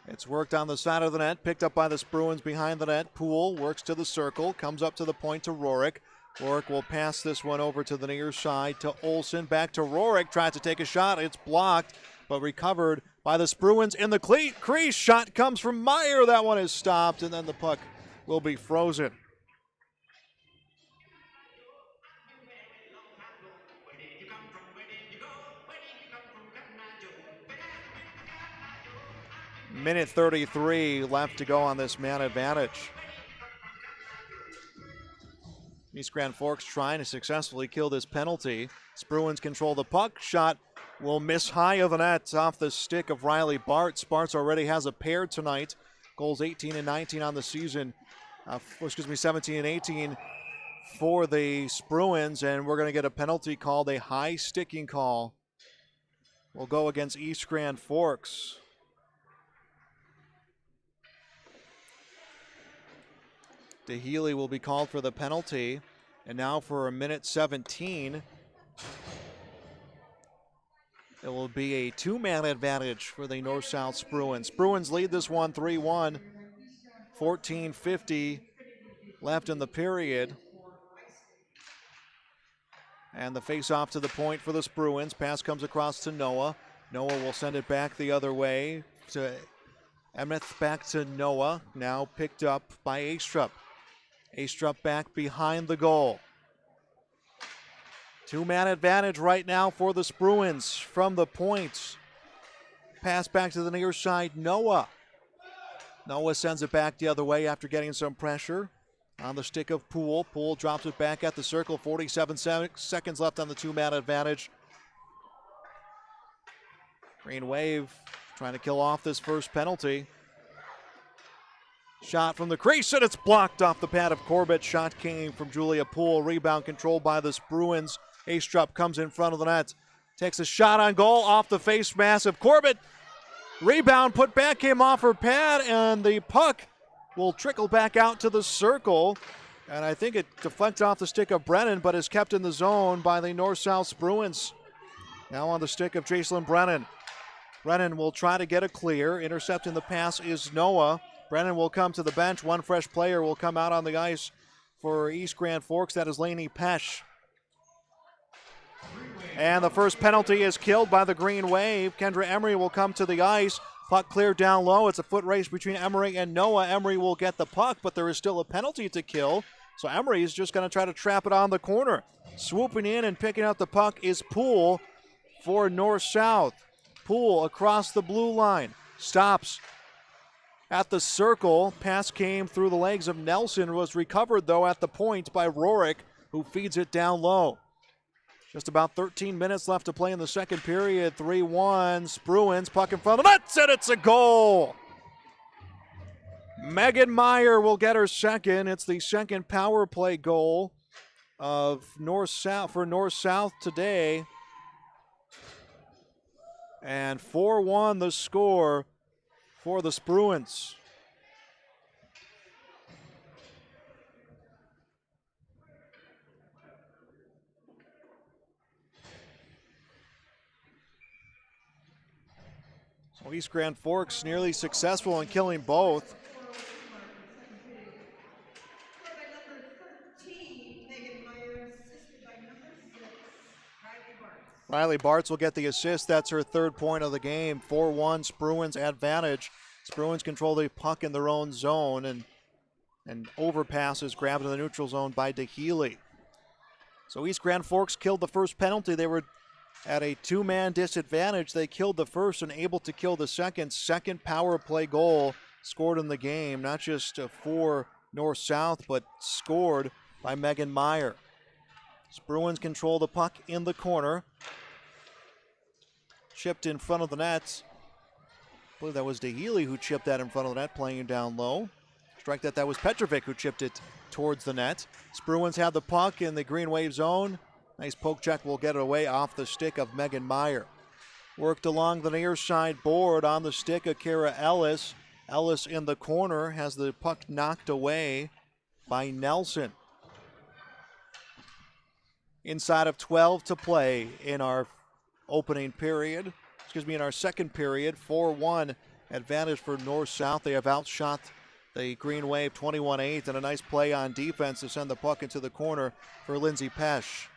It's worked on the side of the net, picked up by the Bruins behind the net. Poole works to the circle, comes up to the point to Rorik. Rorik will pass this one over to the near side to Olsen. Back to Rorik, tries to take a shot. It's blocked, but recovered by the Bruins in the crease. Shot comes from Meyer. That one is stopped, and then the puck will be frozen. Minute 33 left to go on this man advantage. East Grand Forks trying to successfully kill this penalty. Bruins control the puck. Shot will miss high of the net off the stick of Riley Bartz. Bartz already has a pair tonight. Goals 18 and 19 on the season. 17 and 18 for the Bruins, and we're going to get a penalty called, a high sticking call. Will go against East Grand Forks. DeHealy will be called for the penalty. And now for a minute 17, it will be a two-man advantage for the North-South Bruins. Bruins lead this one 3-1. 14:50 left in the period. And the face-off to the point for the Bruins. Pass comes across to Noah. Noah will send it back the other way to Emeth, back to Noah. Now picked up by Astrup. Astrup back behind the goal. Two-man advantage right now for the Bruins from the points. Pass back to the near side, Noah. Noah sends it back the other way after getting some pressure on the stick of Poole. Poole drops it back at the circle. 47 seconds left on the two-man advantage. Green Wave trying to kill off this first penalty. Shot from the crease, and it's blocked off the pad of Corbett. Shot came from Julia Poole. Rebound controlled by the Bruins. Astrup comes in front of the net. Takes a shot on goal off the face mask of Corbett. Rebound put back, came off her pad, and the puck will trickle back out to the circle. And I think it deflected off the stick of Brennan, but is kept in the zone by the North-South Bruins. Now on the stick of Jacelyn Brennan. Brennan will try to get a clear. Intercepting the pass is Noah. Brennan will come to the bench. One fresh player will come out on the ice for East Grand Forks. That is Lainey Pesh. And the first penalty is killed by the Green Wave. Kendra Emery will come to the ice. Puck cleared down low. It's a foot race between Emery and Noah. Emery will get the puck, but there is still a penalty to kill. So Emery is just going to try to trap it on the corner. Swooping in and picking up the puck is Poole for North-South. Poole across the blue line. Stops at the circle. Pass came through the legs of Nelson. Was recovered, though, at the point by Rorik, who feeds it down low. Just about 13 minutes left to play in the second period. 3-1. Bruins, puck in front of the net, and it's a goal. Megan Meyer will get her second. It's the second power play goal of North-South for North-South today. And 4-1 the score for the Bruins. So East Grand Forks nearly successful in killing both. Riley Bartz will get the assist. That's her third point of the game. 4-1 Bruins advantage. Bruins control the puck in their own zone, and overpass is grabbed in the neutral zone by DeHealy. So East Grand Forks killed the first penalty. They were at a two-man disadvantage. They killed the first and able to kill the second. Second power play goal scored in the game, not just for North-South, but scored by Megan Meyer. Bruins control the puck in the corner. Chipped in front of the net. I believe that was DeHealy who chipped that in front of the net, playing it down low. Strike that was Petrovic who chipped it towards the net. Bruins have the puck in the Green Wave zone. Nice poke check will get it away off the stick of Megan Meyer. Worked along the near side board on the stick of Kara Ellis. Ellis in the corner has the puck knocked away by Nelson. Inside of 12 to play in our in our second period. 4-1 advantage for North-South. They have outshot the Green Wave 21-8, and a nice play on defense to send the puck into the corner for Lindsay Pesch.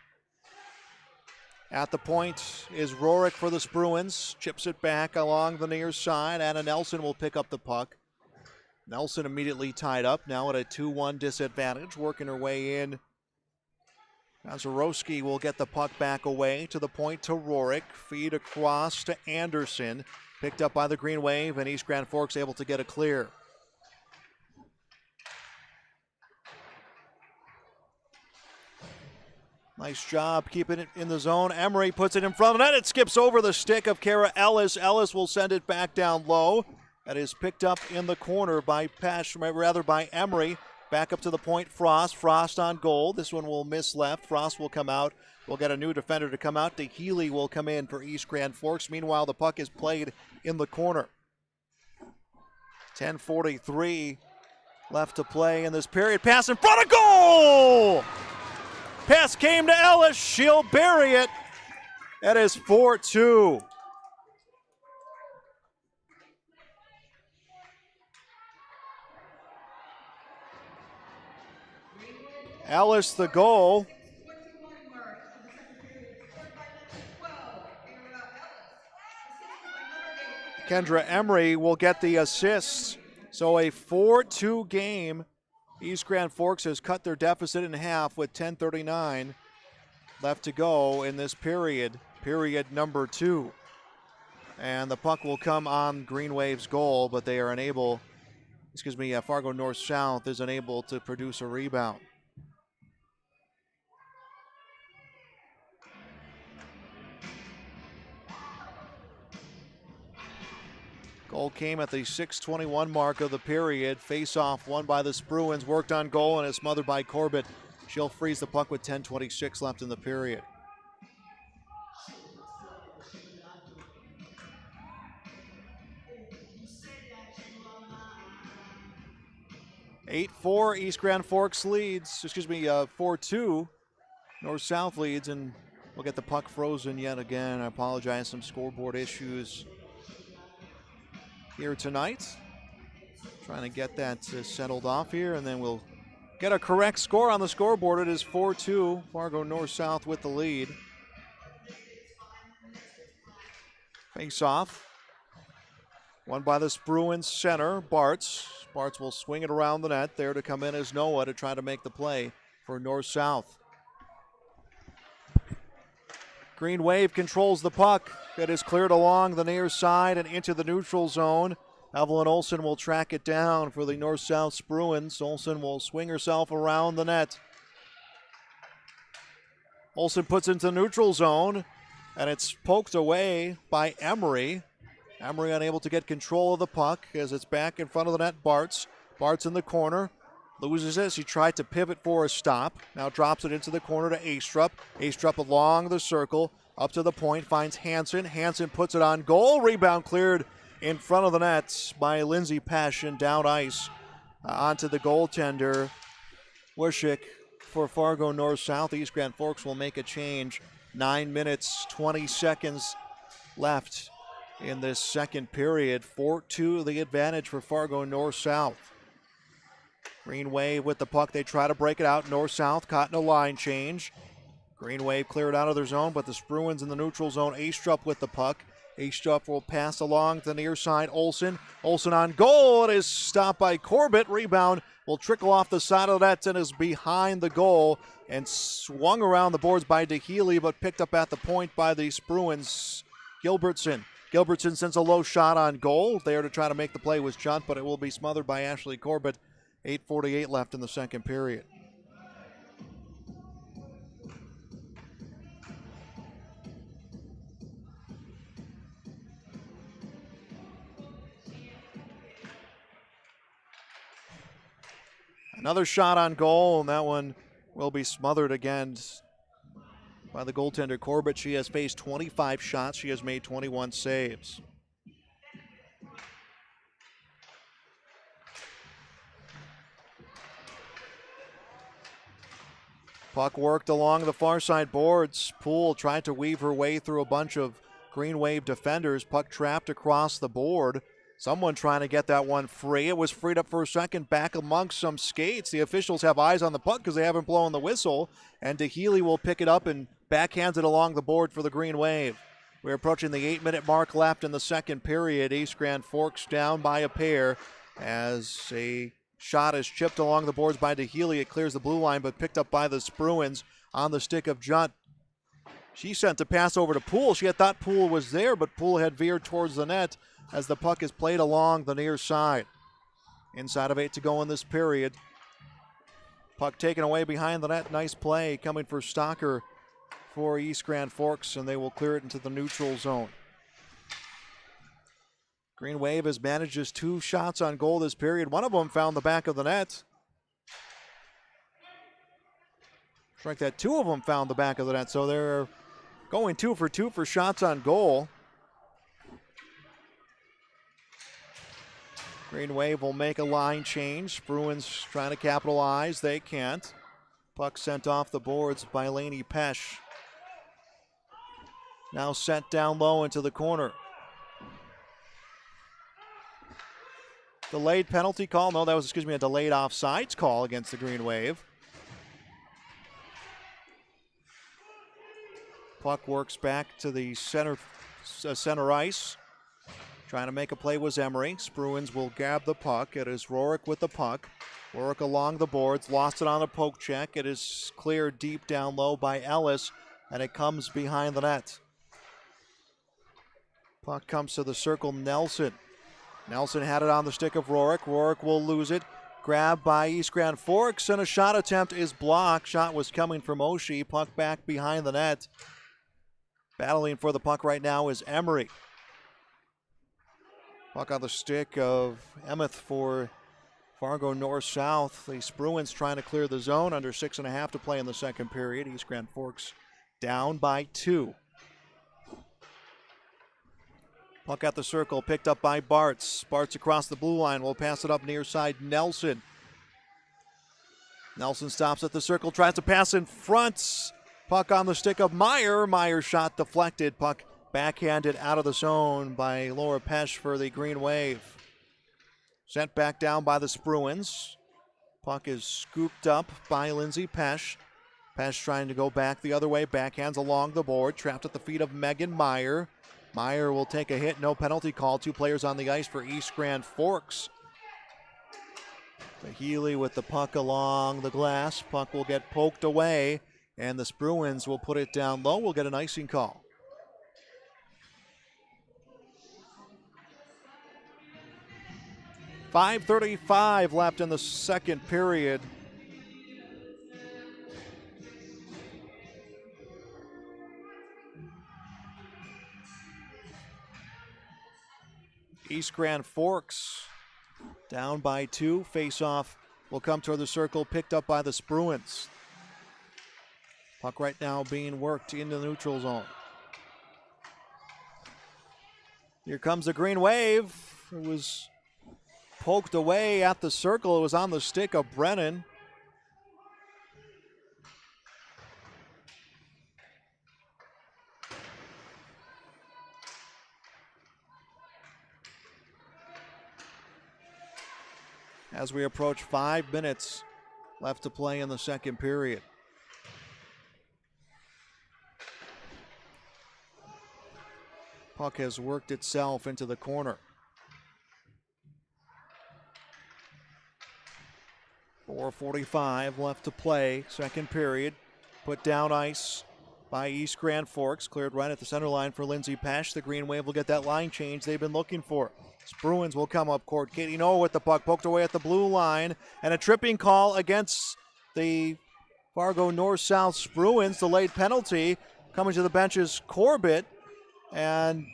At the point is Rorik for the Bruins. Chips it back along the near side. Anna Nelson will pick up the puck. Nelson immediately tied up, now at a 2-1 disadvantage, working her way in. Mazurowski will get the puck back away to the point to Rorik. Feed across to Anderson. Picked up by the Green Wave, and East Grand Forks able to get a clear. Nice job keeping it in the zone. Emery puts it in front of the net. It skips over the stick of Kara Ellis. Ellis will send it back down low. That is picked up in the corner by by Emery. Back up to the point, Frost. Frost on goal. This one will miss left. Frost will come out. We'll get a new defender to come out. DeHealy will come in for East Grand Forks. Meanwhile, the puck is played in the corner. 10:43 left to play in this period. Pass in front of goal! Pass came to Ellis. She'll bury it. That is 4-2. Ellis the goal. Kendra Emery will get the assist. So a 4-2 game. East Grand Forks has cut their deficit in half with 10:39 left to go in this period number 2. And the puck will come on Green Wave's goal, but they are unable, Fargo North-South is unable to produce a rebound. Goal came at the 6:21 mark of the period. Face-off won by the Bruins, worked on goal, and is smothered by Corbett. She'll freeze the puck with 10:26 left in the period. (8-4) East Grand Forks leads. 4-2 North-South leads, and we'll get the puck frozen yet again. I apologize, some scoreboard issues here tonight. Trying to get that settled off here, and then we'll get a correct score on the scoreboard. It is 4-2, Fargo North-South with the lead. Face-off. Won by the Bruins center, Bartz. Bartz will swing it around the net. There to come in is Noah to try to make the play for North-South. Green Wave controls the puck. It is cleared along the near side and into the neutral zone. Evelyn Olsen will track it down for the North-South Bruins. Olsen will swing herself around the net. Olsen puts into the neutral zone, and it's poked away by Emery. Emery unable to get control of the puck as it's back in front of the net. Bartz in the corner. Loses it. He tried to pivot for a stop. Now drops it into the corner to Astrup. Astrup along the circle. Up to the point. Finds Hansen. Hansen puts it on goal. Rebound cleared in front of the net by Lindsay Pesch and down ice onto the goaltender. Wishick for Fargo North-South. East Grand Forks will make a change. 9 minutes, 20 seconds left in this second period. 4-2 the advantage for Fargo North-South. Green Wave with the puck. They try to break it out. North-South caught in a line change. Green Wave cleared out of their zone, but the Bruins in the neutral zone. Astrup with the puck. Astrup will pass along to the near side. Olsen on goal. It is stopped by Corbett. Rebound will trickle off the side of the net and is behind the goal and swung around the boards by DeHealy, but picked up at the point by the Bruins. Gilbertson sends a low shot on goal. There to try to make the play was Chunt, but it will be smothered by Ashley Corbett. 8:48 left in the second period. Another shot on goal, and that one will be smothered again by the goaltender Corbett. She has faced 25 shots. She has made 21 saves. Puck worked along the far side boards. Poole tried to weave her way through a bunch of Green Wave defenders. Puck trapped across the board. Someone trying to get that one free. It was freed up for a second back amongst some skates. The officials have eyes on the puck because they haven't blown the whistle. And DeHealy will pick it up and backhands it along the board for the Green Wave. We're approaching the 8-minute mark left in the second period. East Grand Forks down by a pair as a shot is chipped along the boards by DeHealy. It clears the blue line, but picked up by the Spruans on the stick of Judd. She sent the pass over to Poole. She had thought Poole was there, but Poole had veered towards the net as the puck is played along the near side. Inside of 8 to go in this period. Puck taken away behind the net. Nice play coming for Stocker for East Grand Forks, and they will clear it into the neutral zone. Green Wave has managed just 2 shots on goal this period. One of them found the back of the net. Strike that, 2 of them found the back of the net, so they're going 2 for 2 for shots on goal. Green Wave will make a line change. Bruins trying to capitalize. They can't. Puck sent off the boards by Lainey Pesch. Now sent down low into the corner. Delayed penalty call. No, that was, a delayed offsides call against the Green Wave. Puck works back to the center ice. Trying to make a play was Emery. Spruans will grab the puck. It is Rourke with the puck. Rourke along the boards. Lost it on a poke check. It is cleared deep down low by Ellis, and it comes behind the net. Puck comes to the circle. Nelson. Nelson had it on the stick of Rourke. Rourke will lose it. Grabbed by East Grand Forks, and a shot attempt is blocked. Shot was coming from Oshie. Puck back behind the net. Battling for the puck right now is Emery. Puck on the stick of Emmett for Fargo North-South. The Spruans trying to clear the zone. Under 6.5 to play in the second period. East Grand Forks down by 2. Puck at the circle, picked up by Bartz. Bartz across the blue line, will pass it up near side Nelson. Nelson stops at the circle, tries to pass in front. Puck on the stick of Meyer. Meyer shot deflected. Puck backhanded out of the zone by Laura Pesch for the Green Wave. Sent back down by the Spruans. Puck is scooped up by Lindsay Pesch. Pesch trying to go back the other way. Backhands along the board. Trapped at the feet of Megan Meyer. Meyer will take a hit. No penalty call. 2 players on the ice for East Grand Forks. Healy with the puck along the glass. Puck will get poked away, and the Spruans will put it down low. We'll get an icing call. .5:35 left in the second period. East Grand Forks down by 2. Face-off will come toward the circle, picked up by the Spruans. Puck right now being worked into the neutral zone. Here comes the Green Wave. It was poked away at the circle. It was on the stick of Brennan. As we approach 5 minutes left to play in the second period. Puck has worked itself into the corner. 4:45 left to play, second period. Put down ice by East Grand Forks. Cleared right at the center line for Lindsay Pesch. The Green Wave will get that line change they've been looking for. Spruans will come up court. Katie Noah with the puck, poked away at the blue line. And a tripping call against the Fargo North-South Spruans. Delayed penalty. Coming to the bench is Corbett. And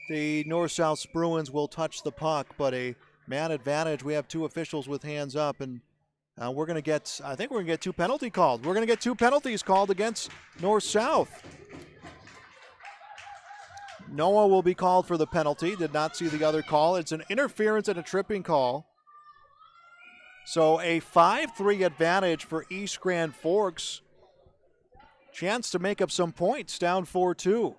the North-South Spruans will touch the puck. But a man advantage. We have 2 officials with hands up. And I think we're going to get 2 penalty called. We're going to get 2 penalties called against North-South. Noah will be called for the penalty. Did not see the other call. It's an interference and a tripping call. So a 5-3 advantage for East Grand Forks. Chance to make up some points, down 4-2.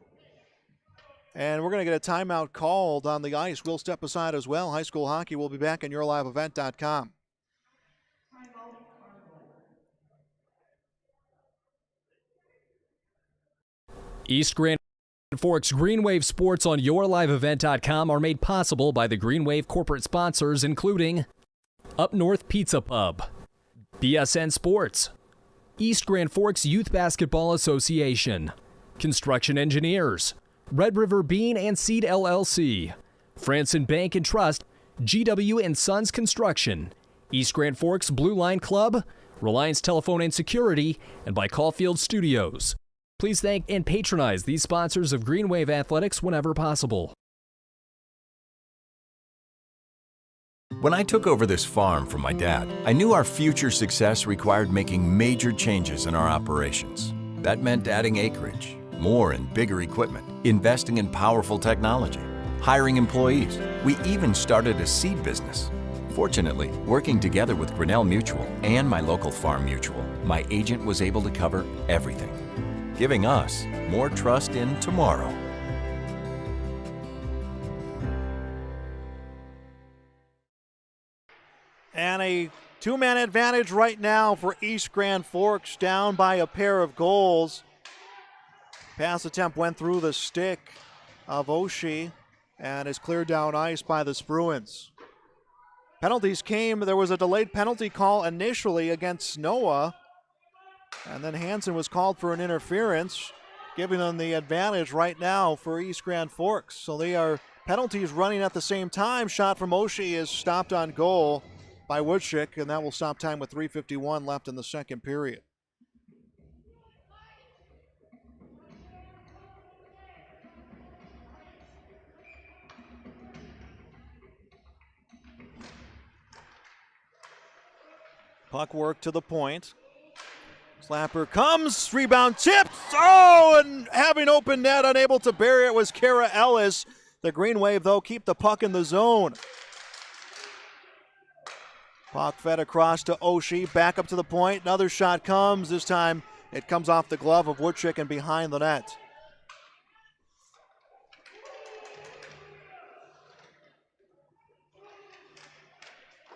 And we're going to get a timeout called on the ice. We'll step aside as well. High school hockey will be back on yourliveevent.com. East Grand Forks Green Wave Sports on yourliveevent.com are made possible by the Green Wave corporate sponsors, including Up North Pizza Pub, BSN Sports, East Grand Forks Youth Basketball Association, Construction Engineers, Red River Bean and Seed LLC, Franson Bank and Trust, GW and Sons Construction, East Grand Forks Blue Line Club, Reliance Telephone and Security, and by Caulfield Studios. Please thank and patronize these sponsors of Green Wave Athletics whenever possible. When I took over this farm from my dad, I knew our future success required making major changes in our operations. That meant adding acreage, more and bigger equipment, investing in powerful technology, hiring employees. We even started a seed business. Fortunately, working together with Grinnell Mutual and my local farm mutual, my agent was able to cover everything, giving us more trust in tomorrow. And a 2-man advantage right now for East Grand Forks, down by a pair of goals. Pass attempt went through the stick of Oshie and is cleared down ice by the Spruans. Penalties came. There was a delayed penalty call initially against Noah, and then Hansen was called for an interference, giving them the advantage right now for East Grand Forks. So they are penalties running at the same time. Shot from Oshie is stopped on goal by Woodchick, and that will stop time with 3:51 left in the second period. Puck work to the point. Slapper comes, rebound tipped. Oh, and having open net, unable to bury it was Kara Ellis. The Green Wave, though, keep the puck in the zone. Puck fed across to Oshie, back up to the point. Another shot comes. This time it comes off the glove of Woodchick and behind the net.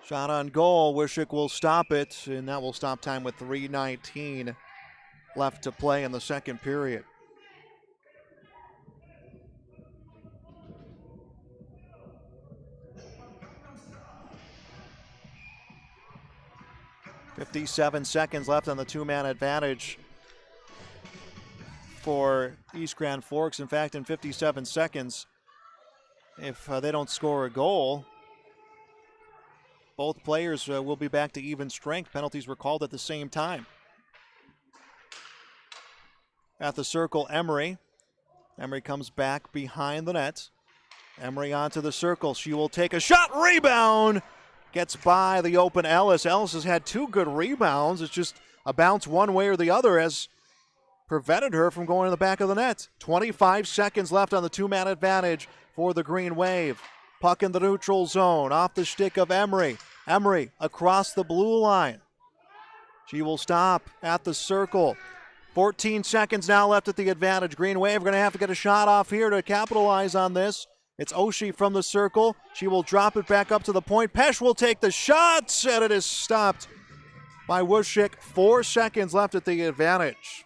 Shot on goal. Woodchick will stop it, and that will stop time with 3:19 left to play in the second period. .57 seconds left on the 2-man advantage for East Grand Forks. In fact, in 57 seconds, if they don't score a goal, both players will be back to even strength. Penalties were called at the same time. At the circle, Emery. Emery comes back behind the net. Emery onto the circle. She will take a shot. Rebound. Gets by the open Ellis. Ellis has had 2 good rebounds. It's just a bounce one way or the other has prevented her from going in the back of the net. 25 seconds left on the 2-man advantage for the Green Wave. Puck in the neutral zone, off the stick of Emery. Emery across the blue line. She will stop at the circle. 14 seconds now left at the advantage. Green Wave going to have to get a shot off here to capitalize on this. It's Oshie from the circle. She will drop it back up to the point. Pesh will take the shot, and it is stopped by Woodchick. 4 seconds left at the advantage.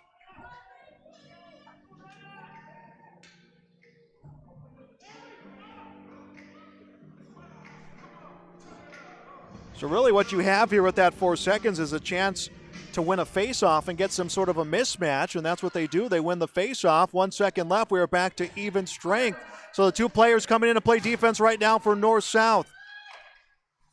So really what you have here with that 4 seconds is a chance to win a face-off and get some sort of a mismatch, and that's what they do. They win the face-off. 1 second left. We are back to even strength. So the 2 players coming in to play defense right now for North-South.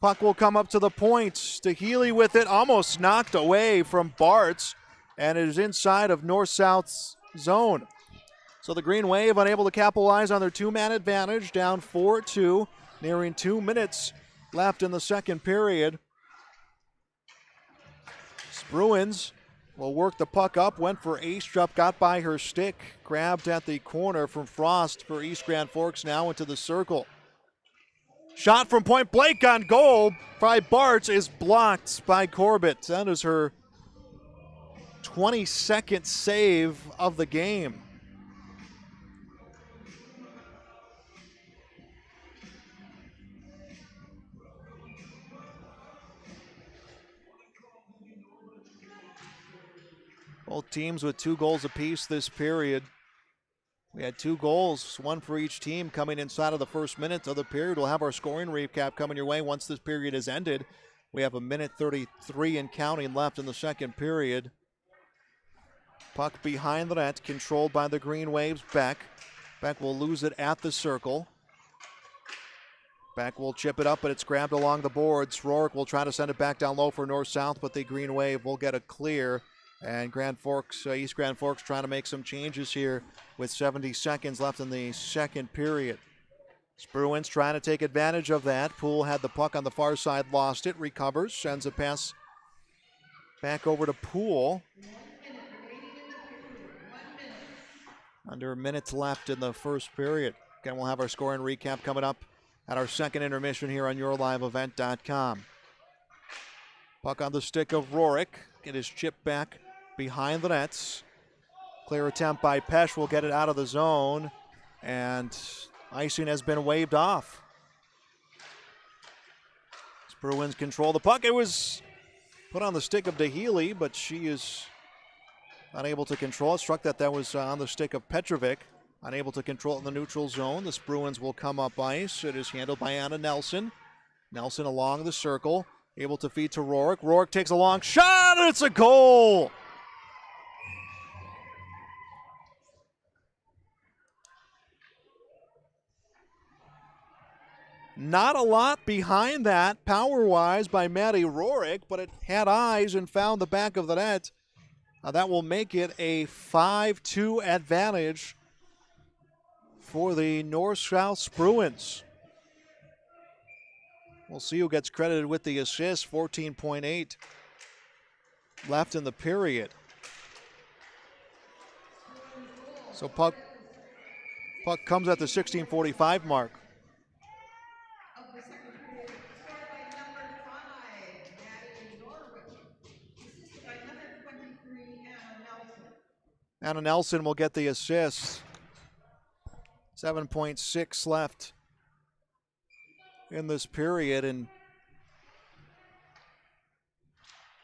Puck will come up to the point. Staheli with it, almost knocked away from Bartz, and it is inside of North-South's zone. So the Green Wave unable to capitalize on their 2-man advantage, down 4-2, nearing 2 minutes left in the second period. Bruins will work the puck up, went for Astrup, got by her stick, grabbed at the corner from Frost for East Grand Forks, now into the circle. Shot from point blank on goal by Bartz is blocked by Corbett. That is her 22nd save of the game. Both teams with 2 goals apiece this period. We had 2 goals, one for each team coming inside of the first minute of the period. We'll have our scoring recap coming your way once this period is ended. We have 1:33 and counting left in the second period. Puck behind the net, controlled by the Green Waves. Beck will lose it at the circle. Beck will chip it up, but it's grabbed along the boards. Rourke will try to send it back down low for north-south, but the Green Wave will get a clear. And Grand Forks, East Grand Forks trying to make some changes here with 70 seconds left in the second period. Bruins trying to take advantage of that. Poole had the puck on the far side, lost it, recovers, sends a pass back over to Poole. Under a minute left in the first period. Again, we'll have our scoring recap coming up at our second intermission here on yourliveevent.com. Puck on the stick of Rourke. Get his chip back behind the nets. Clear attempt by Pesh will get it out of the zone, and icing has been waved off. As Bruins control the puck. It was put on the stick of DeHealy, but she is unable to control it. Struck that was on the stick of Petrovic. Unable to control it in the neutral zone. The Bruins will come up ice. It is handled by Anna Nelson. Nelson along the circle. Able to feed to Rourke. Rourke takes a long shot, and it's a goal! Not a lot behind that, power-wise, by Maddie Rourke, but it had eyes and found the back of the net. That will make it a 5-2 advantage for the North-South Bruins. We'll see who gets credited with the assist. 14.8 left in the period. So puck comes at the 16:45 mark. Anna Nelson will get the assist. 7.6 left in this period, and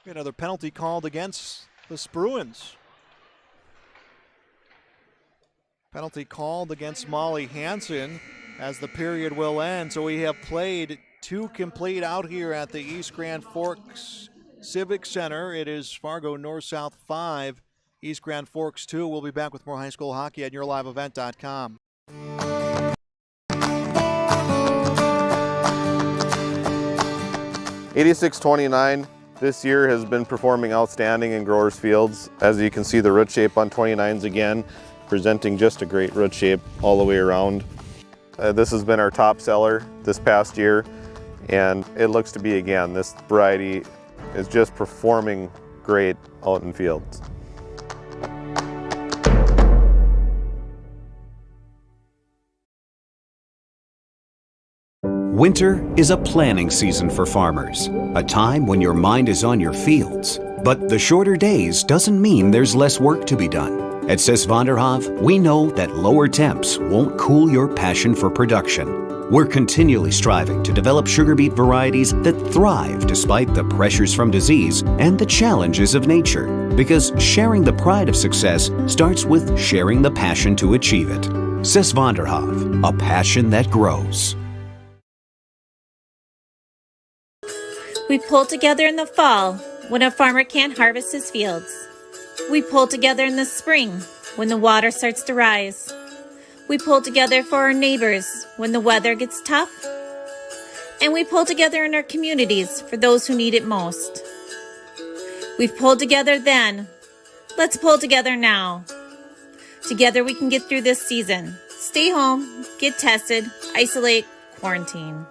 another penalty called against the Bruins. Penalty called against Molly Hansen as the period will end. So we have played 2 complete out here at the East Grand Forks Civic Center. It is Fargo North-South 5, East Grand Forks 2. We'll be back with more high school hockey at yourliveevent.com. '86-29 this year has been performing outstanding in Growers Fields. As you can see, the root shape on 29s again, presenting just a great root shape all the way around. This has been our top seller this past year, and it looks to be again. This variety is just performing great out in fields. Winter is a planning season for farmers, a time when your mind is on your fields. But the shorter days doesn't mean there's less work to be done. At Sis van der Hoef, we know that lower temps won't cool your passion for production. We're continually striving to develop sugar beet varieties that thrive despite the pressures from disease and the challenges of nature. Because sharing the pride of success starts with sharing the passion to achieve it. Sis van der Hoef, a passion that grows. We pull together in the fall when a farmer can't harvest his fields. We pull together in the spring when the water starts to rise. We pull together for our neighbors when the weather gets tough. And we pull together in our communities for those who need it most. We've pulled together then. Let's pull together now. Together we can get through this season. Stay home, get tested, isolate, quarantine.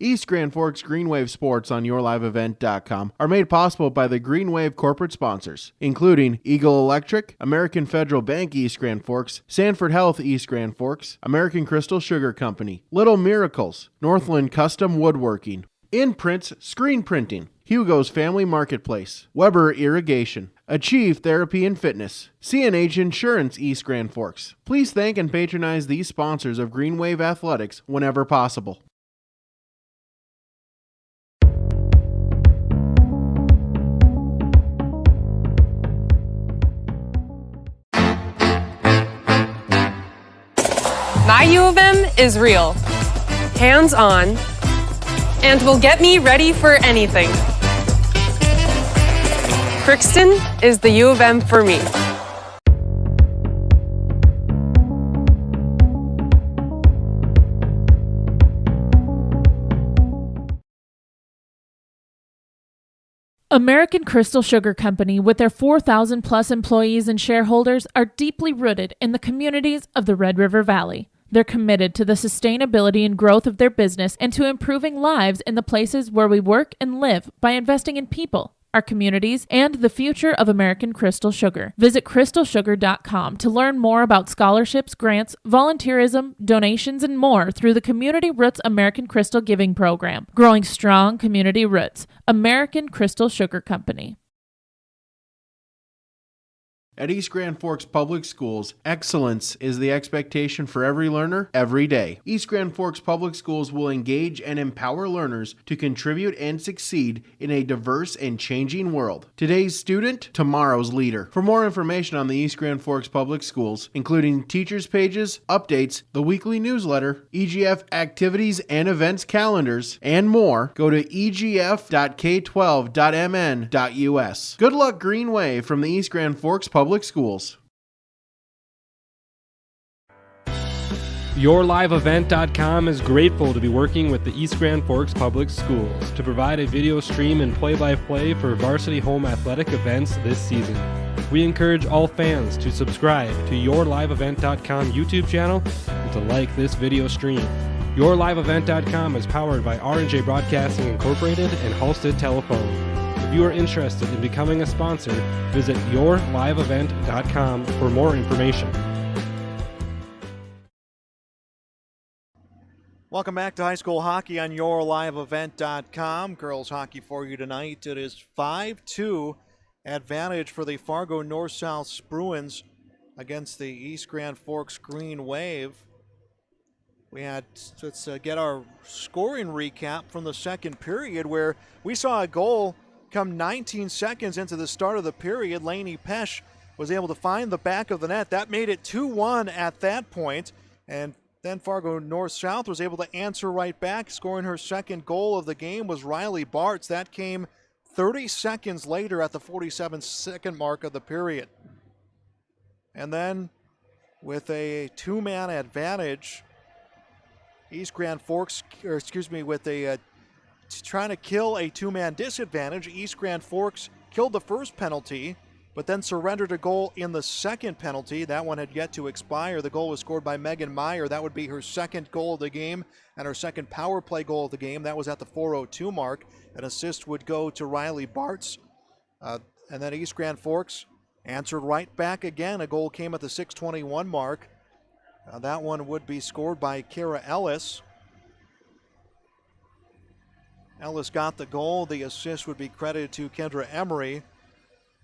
East Grand Forks Greenwave Sports on YourLiveEvent.com are made possible by the Greenwave corporate sponsors, including Eagle Electric, American Federal Bank East Grand Forks, Sanford Health East Grand Forks, American Crystal Sugar Company, Little Miracles, Northland Custom Woodworking, Imprints Screen Printing, Hugo's Family Marketplace, Weber Irrigation, Achieve Therapy and Fitness, CNH Insurance East Grand Forks. Please thank and patronize these sponsors of Greenwave Athletics whenever possible. My U of M is real, hands-on, and will get me ready for anything. Crookston is the U of M for me. American Crystal Sugar Company, with their 4,000 plus employees and shareholders, are deeply rooted in the communities of the Red River Valley. They're committed to the sustainability and growth of their business and to improving lives in the places where we work and live by investing in people, our communities, and the future of American Crystal Sugar. Visit crystalsugar.com to learn more about scholarships, grants, volunteerism, donations, and more through the Community Roots American Crystal Giving Program. Growing strong community roots. American Crystal Sugar Company. At East Grand Forks Public Schools, excellence is the expectation for every learner, every day. East Grand Forks Public Schools will engage and empower learners to contribute and succeed in a diverse and changing world. Today's student, tomorrow's leader. For more information on the East Grand Forks Public Schools, including teachers' pages, updates, the weekly newsletter, EGF activities and events calendars, and more, go to egf.k12.mn.us. Good luck, Greenway, from the East Grand Forks Public Schools. YourLiveEvent.com is grateful to be working with the East Grand Forks Public Schools to provide a video stream and play-by-play for varsity home athletic events this season. We encourage all fans to subscribe to YourLiveEvent.com YouTube channel and to like this video stream. YourLiveEvent.com is powered by R&J Broadcasting Incorporated and Halstead Telephone. If you are interested in becoming a sponsor, visit YourLiveEvent.com for more information. Welcome back to high school hockey on YourLiveEvent.com. Girls hockey for you tonight. It is 5-2 advantage for the Fargo North-South Bruins against the East Grand Forks Green Wave. Let's get our scoring recap from the second period, where we saw a goal come 19 seconds into the start of the period. Lainey Pesch was able to find the back of the net. That made it 2-1 at that point. And then Fargo North-South was able to answer right back. Scoring her second goal of the game was Riley Bartz. That came 30 seconds later at the 47-second mark of the period. And then with a two-man advantage, East Grand Forks, with a trying to kill a two-man disadvantage, East Grand Forks killed the first penalty, but then surrendered a goal in the second penalty. That one had yet to expire. The goal was scored by Megan Meyer. That would be her second goal of the game and her second power play goal of the game. That was at the 4:02 mark. An assist would go to Riley Bartz. And then East Grand Forks answered right back again. A goal came at the 6:21 mark. That one would be scored by Kara Ellis. Ellis got the goal. The assist would be credited to Kendra Emery.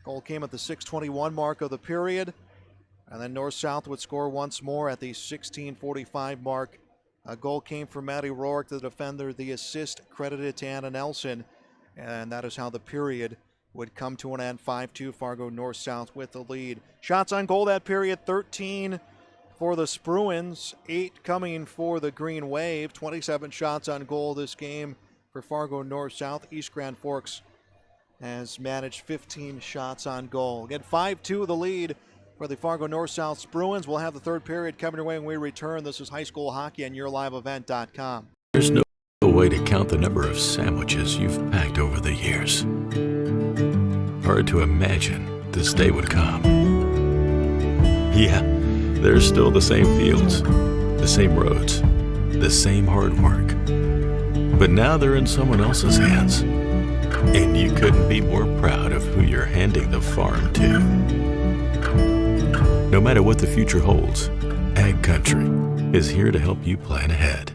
Goal came at the 6:21 mark of the period. And then North-South would score once more at the 16:45 mark. A goal came from Maddie Rourke, the defender. The assist credited to Anna Nelson. And that is how the period would come to an end. 5-2 Fargo North-South with the lead. Shots on goal that period, 13 for the Spruans, 8 coming for the Green Wave. 27 shots on goal this game for Fargo North-South. East Grand Forks has managed 15 shots on goal. Again, 5-2 the lead for the Fargo North-South Bruins. We'll have the third period coming your way when we return. This is high school hockey on YourLiveEvent.com. There's no way to count the number of sandwiches you've packed over the years. Hard to imagine this day would come. Yeah, there's still the same fields, the same roads, the same hard work. But now they're in someone else's hands. And you couldn't be more proud of who you're handing the farm to. No matter what the future holds, Ag Country is here to help you plan ahead.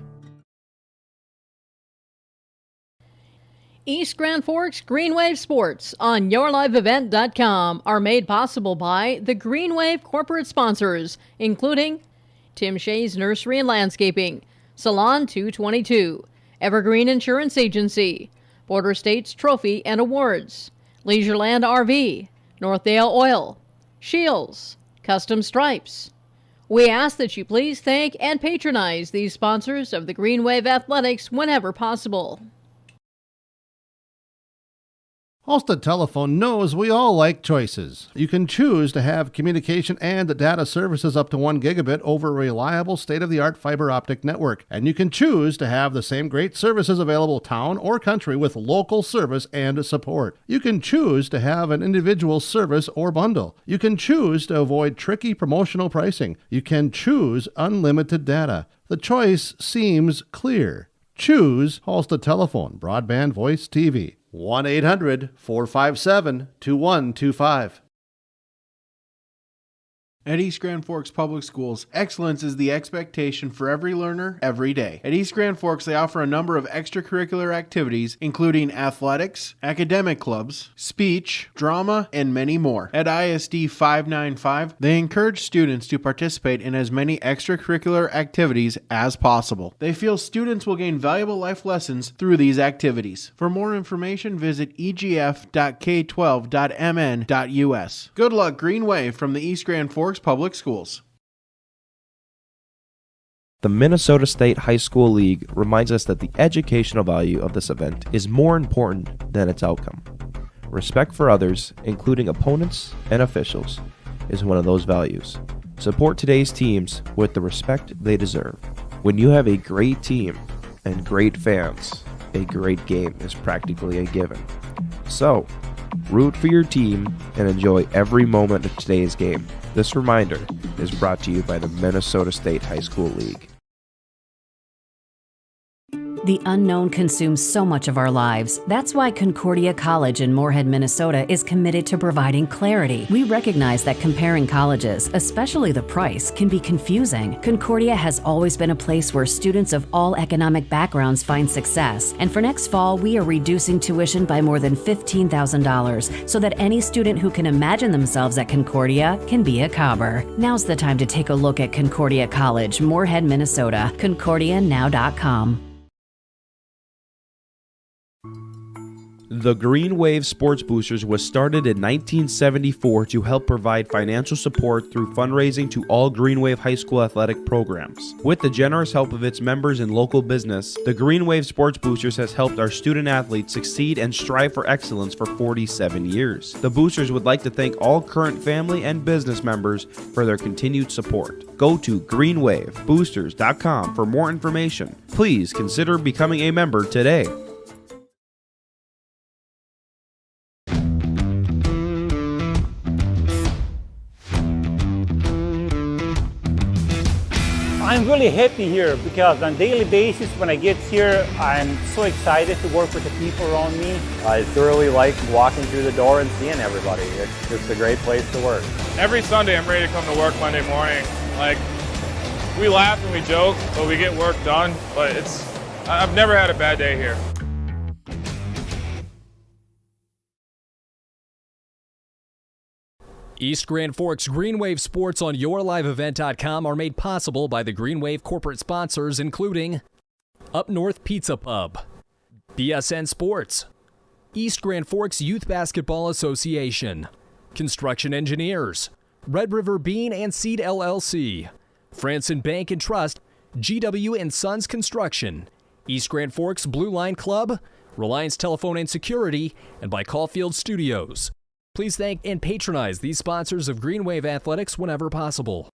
East Grand Forks Green Wave Sports on YourLiveEvent.com are made possible by the Green Wave corporate sponsors, including Tim Shea's Nursery and Landscaping, Salon 222, Evergreen Insurance Agency, Border States Trophy and Awards, Leisureland RV, Northdale Oil, Shields, Custom Stripes. We ask that you please thank and patronize these sponsors of the Green Wave Athletics whenever possible. Halstead Telephone knows we all like choices. You can choose to have communication and data services up to 1 gigabit over a reliable state-of-the-art fiber optic network. And you can choose to have the same great services available town or country with local service and support. You can choose to have an individual service or bundle. You can choose to avoid tricky promotional pricing. You can choose unlimited data. The choice seems clear. Choose Halstead Telephone, broadband voice TV. 1-800-457-2125. At East Grand Forks Public Schools, excellence is the expectation for every learner, every day. At East Grand Forks, they offer a number of extracurricular activities, including athletics, academic clubs, speech, drama, and many more. At ISD 595, they encourage students to participate in as many extracurricular activities as possible. They feel students will gain valuable life lessons through these activities. For more information, visit egf.k12.mn.us. Good luck, Green Wave, from the East Grand Forks Public Schools. The Minnesota State High School League reminds us that the educational value of this event is more important than its outcome. Respect for others, including opponents and officials, is one of those values. Support today's teams with the respect they deserve. When you have a great team and great fans, a great game is practically a given. So, root for your team and enjoy every moment of today's game. This reminder is brought to you by the Minnesota State High School League. The unknown consumes so much of our lives. That's why Concordia College in Moorhead, Minnesota is committed to providing clarity. We recognize that comparing colleges, especially the price, can be confusing. Concordia has always been a place where students of all economic backgrounds find success. And for next fall, we are reducing tuition by more than $15,000 so that any student who can imagine themselves at Concordia can be a Cobber. Now's the time to take a look at Concordia College, Moorhead, Minnesota. ConcordiaNow.com. The Green Wave Sports Boosters was started in 1974 to help provide financial support through fundraising to all Green Wave High School athletic programs. With the generous help of its members and local business, the Green Wave Sports Boosters has helped our student athletes succeed and strive for excellence for 47 years. The Boosters would like to thank all current family and business members for their continued support. Go to greenwaveboosters.com for more information. Please consider becoming a member today. I'm really happy here because on a daily basis when I get here, I'm so excited to work with the people around me. I thoroughly like walking through the door and seeing everybody. It's just a great place to work. Every Sunday I'm ready to come to work Monday morning. Like, we laugh and we joke, but we get work done. But I've never had a bad day here. East Grand Forks Green Wave Sports on YourLiveEvent.com are made possible by the Green Wave corporate sponsors, including Up North Pizza Pub, BSN Sports, East Grand Forks Youth Basketball Association, Construction Engineers, Red River Bean and Seed LLC, Franson Bank and Trust, GW and Sons Construction, East Grand Forks Blue Line Club, Reliance Telephone and Security, and by Caulfield Studios. Please thank and patronize these sponsors of Green Wave Athletics whenever possible.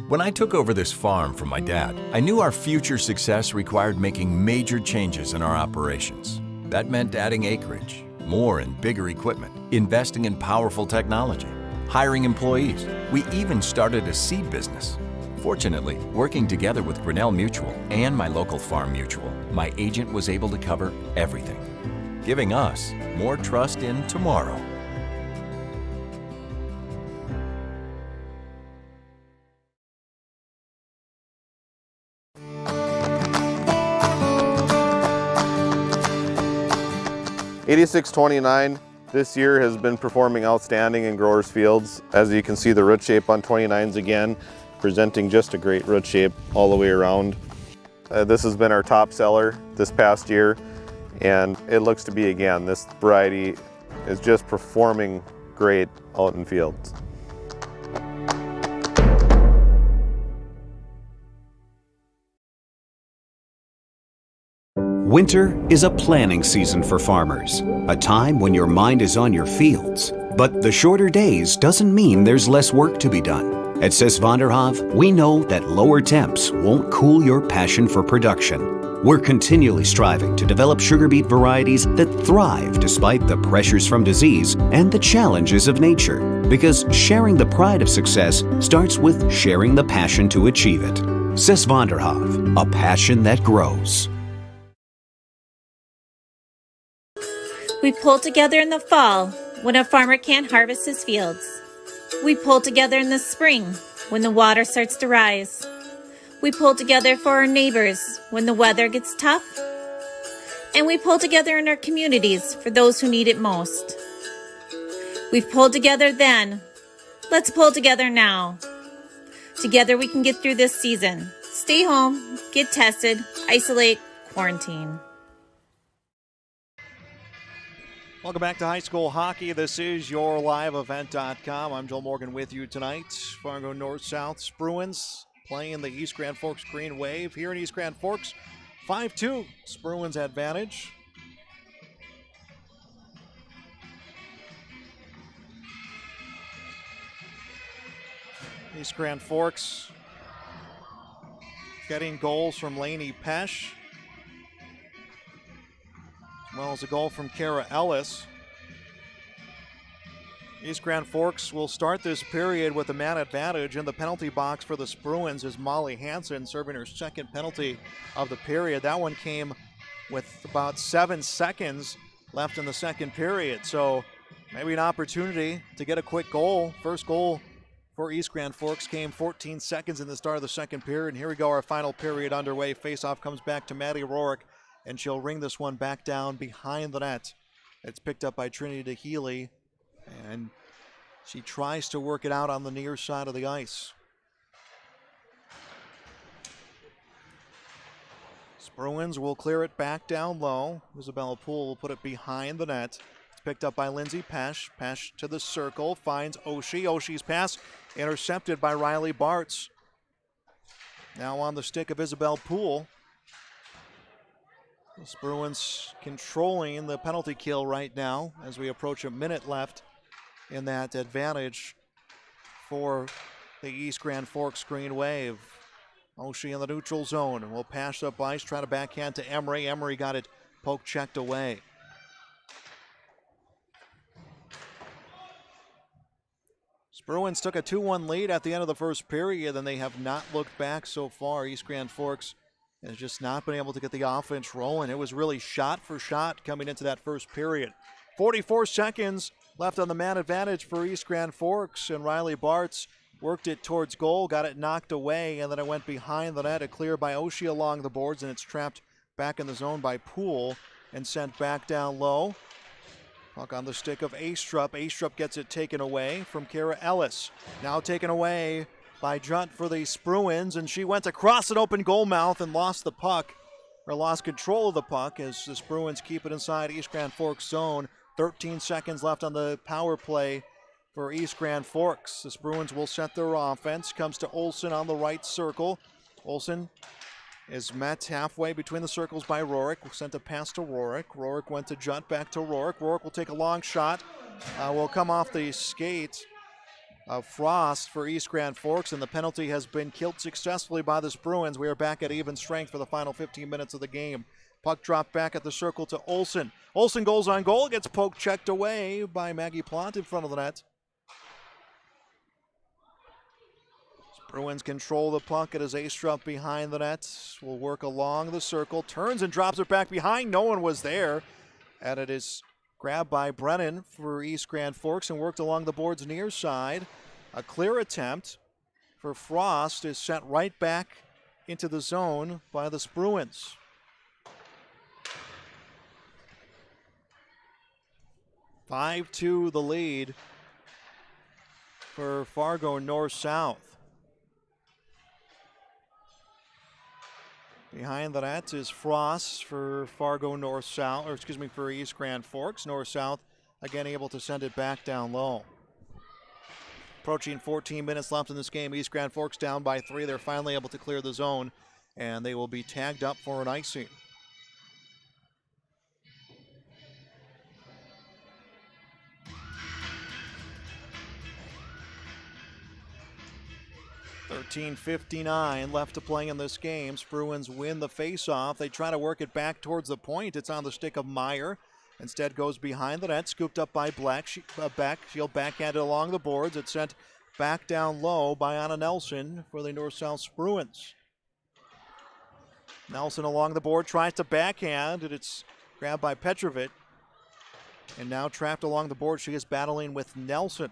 When I took over this farm from my dad, I knew our future success required making major changes in our operations. That meant adding acreage, more and bigger equipment, investing in powerful technology, hiring employees. We even started a seed business. Fortunately, working together with Grinnell Mutual and my local Farm Mutual, my agent was able to cover everything, giving us more trust in tomorrow. '86-29 this year has been performing outstanding in growers' fields. As you can see, the root shape on 29s again, presenting just a great root shape all the way around. This has been our top seller this past year, and it looks to be again. This variety is just performing great out in fields. Winter is a planning season for farmers, a time when your mind is on your fields. But the shorter days doesn't mean there's less work to be done. At Sis van der Haaf, we know that lower temps won't cool your passion for production. We're continually striving to develop sugar beet varieties that thrive despite the pressures from disease and the challenges of nature. Because sharing the pride of success starts with sharing the passion to achieve it. Sis van der Haaf, a passion that grows. We pull together in the fall when a farmer can't harvest his fields. We pull together in the spring when the water starts to rise. We pull together for our neighbors when the weather gets tough. And we pull together in our communities for those who need it most. We've pulled together then. Let's pull together now. Together we can get through this season. Stay home, get tested, isolate, quarantine. Welcome back to high school hockey. This is yourliveevent.com. I'm Joel Morgan with you tonight. Fargo North-South Bruins playing the East Grand Forks Green Wave. Here in East Grand Forks, 5-2. Bruins advantage. East Grand Forks getting goals from Lainey Pesch, as well as a goal from Kara Ellis. East Grand Forks will start this period with a man advantage in the penalty box for the Bruins as Molly Hansen serving her second penalty of the period. That one came with about 7 seconds left in the second period. So maybe an opportunity to get a quick goal. First goal for East Grand Forks came 14 seconds in the start of the second period. And here we go, our final period underway. Faceoff comes back to Maddie Rourke, and she'll ring this one back down behind the net. It's picked up by Trinity Healy, and she tries to work it out on the near side of the ice. Bruins will clear it back down low. Isabella Poole will put it behind the net. It's picked up by Lindsay Pesch. Pesch to the circle, finds Oshie. Oshie's pass intercepted by Riley Bartz. Now on the stick of Isabel Poole. The Bruins controlling the penalty kill right now as we approach a minute left in that advantage for the East Grand Forks Green Wave. Oshie in the neutral zone and will pass up ice, try to backhand to Emery. Emery got it poke checked away. Bruins took a 2-1 lead at the end of the first period, and they have not looked back so far. East Grand Forks has just not been able to get the offense rolling. It was really shot for shot coming into that first period. 44 seconds left on the man advantage for East Grand Forks, and Riley Bartz worked it towards goal, got it knocked away, and then it went behind the net. A clear by Oshie along the boards, and it's trapped back in the zone by Poole and sent back down low. Puck on the stick of Astrup. Astrup gets it taken away from Kara Ellis. Now taken away by Junt for the Bruins, and she went across an open goal mouth and lost the puck, or lost control of the puck as the Bruins keep it inside East Grand Forks zone. 13 seconds left on the power play for East Grand Forks. The Bruins will set their offense. Comes to Olsen on the right circle. Olsen is met halfway between the circles by Rourke. Sent a pass to Rourke. Rourke went to Junt, back to Rourke. Rourke will take a long shot. Will come off the skate of Frost for East Grand Forks, and the penalty has been killed successfully by the Bruins. We are back at even strength for the final 15 minutes of the game. Puck dropped back at the circle to Olsen. Olsen goes on goal, gets poke checked away by Maggie Plant in front of the net. Bruins control the puck. It is Astrup behind the net. Will work along the circle. Turns and drops it back behind. No one was there. And it is grabbed by Brennan for East Grand Forks and worked along the boards near side. A clear attempt for Frost is sent right back into the zone by the Bruins. (5-2) the lead for Fargo North-South. Behind the net is Frost for Fargo North-South, or excuse me, for East Grand Forks. North-South again able to send it back down low. Approaching 14 minutes left in this game. East Grand Forks down by 3. They're finally able to clear the zone, and they will be tagged up for an icing. .59 left to play in this game. Bruins win the faceoff. They try to work it back towards the point. It's on the stick of Meyer. Instead goes behind the net, scooped up by Beck. She'll backhand it along the boards. It's sent back down low by Anna Nelson for the North-South Bruins. Nelson along the board tries to backhand, and it's grabbed by Petrovic. And now trapped along the board, she is battling with Nelson.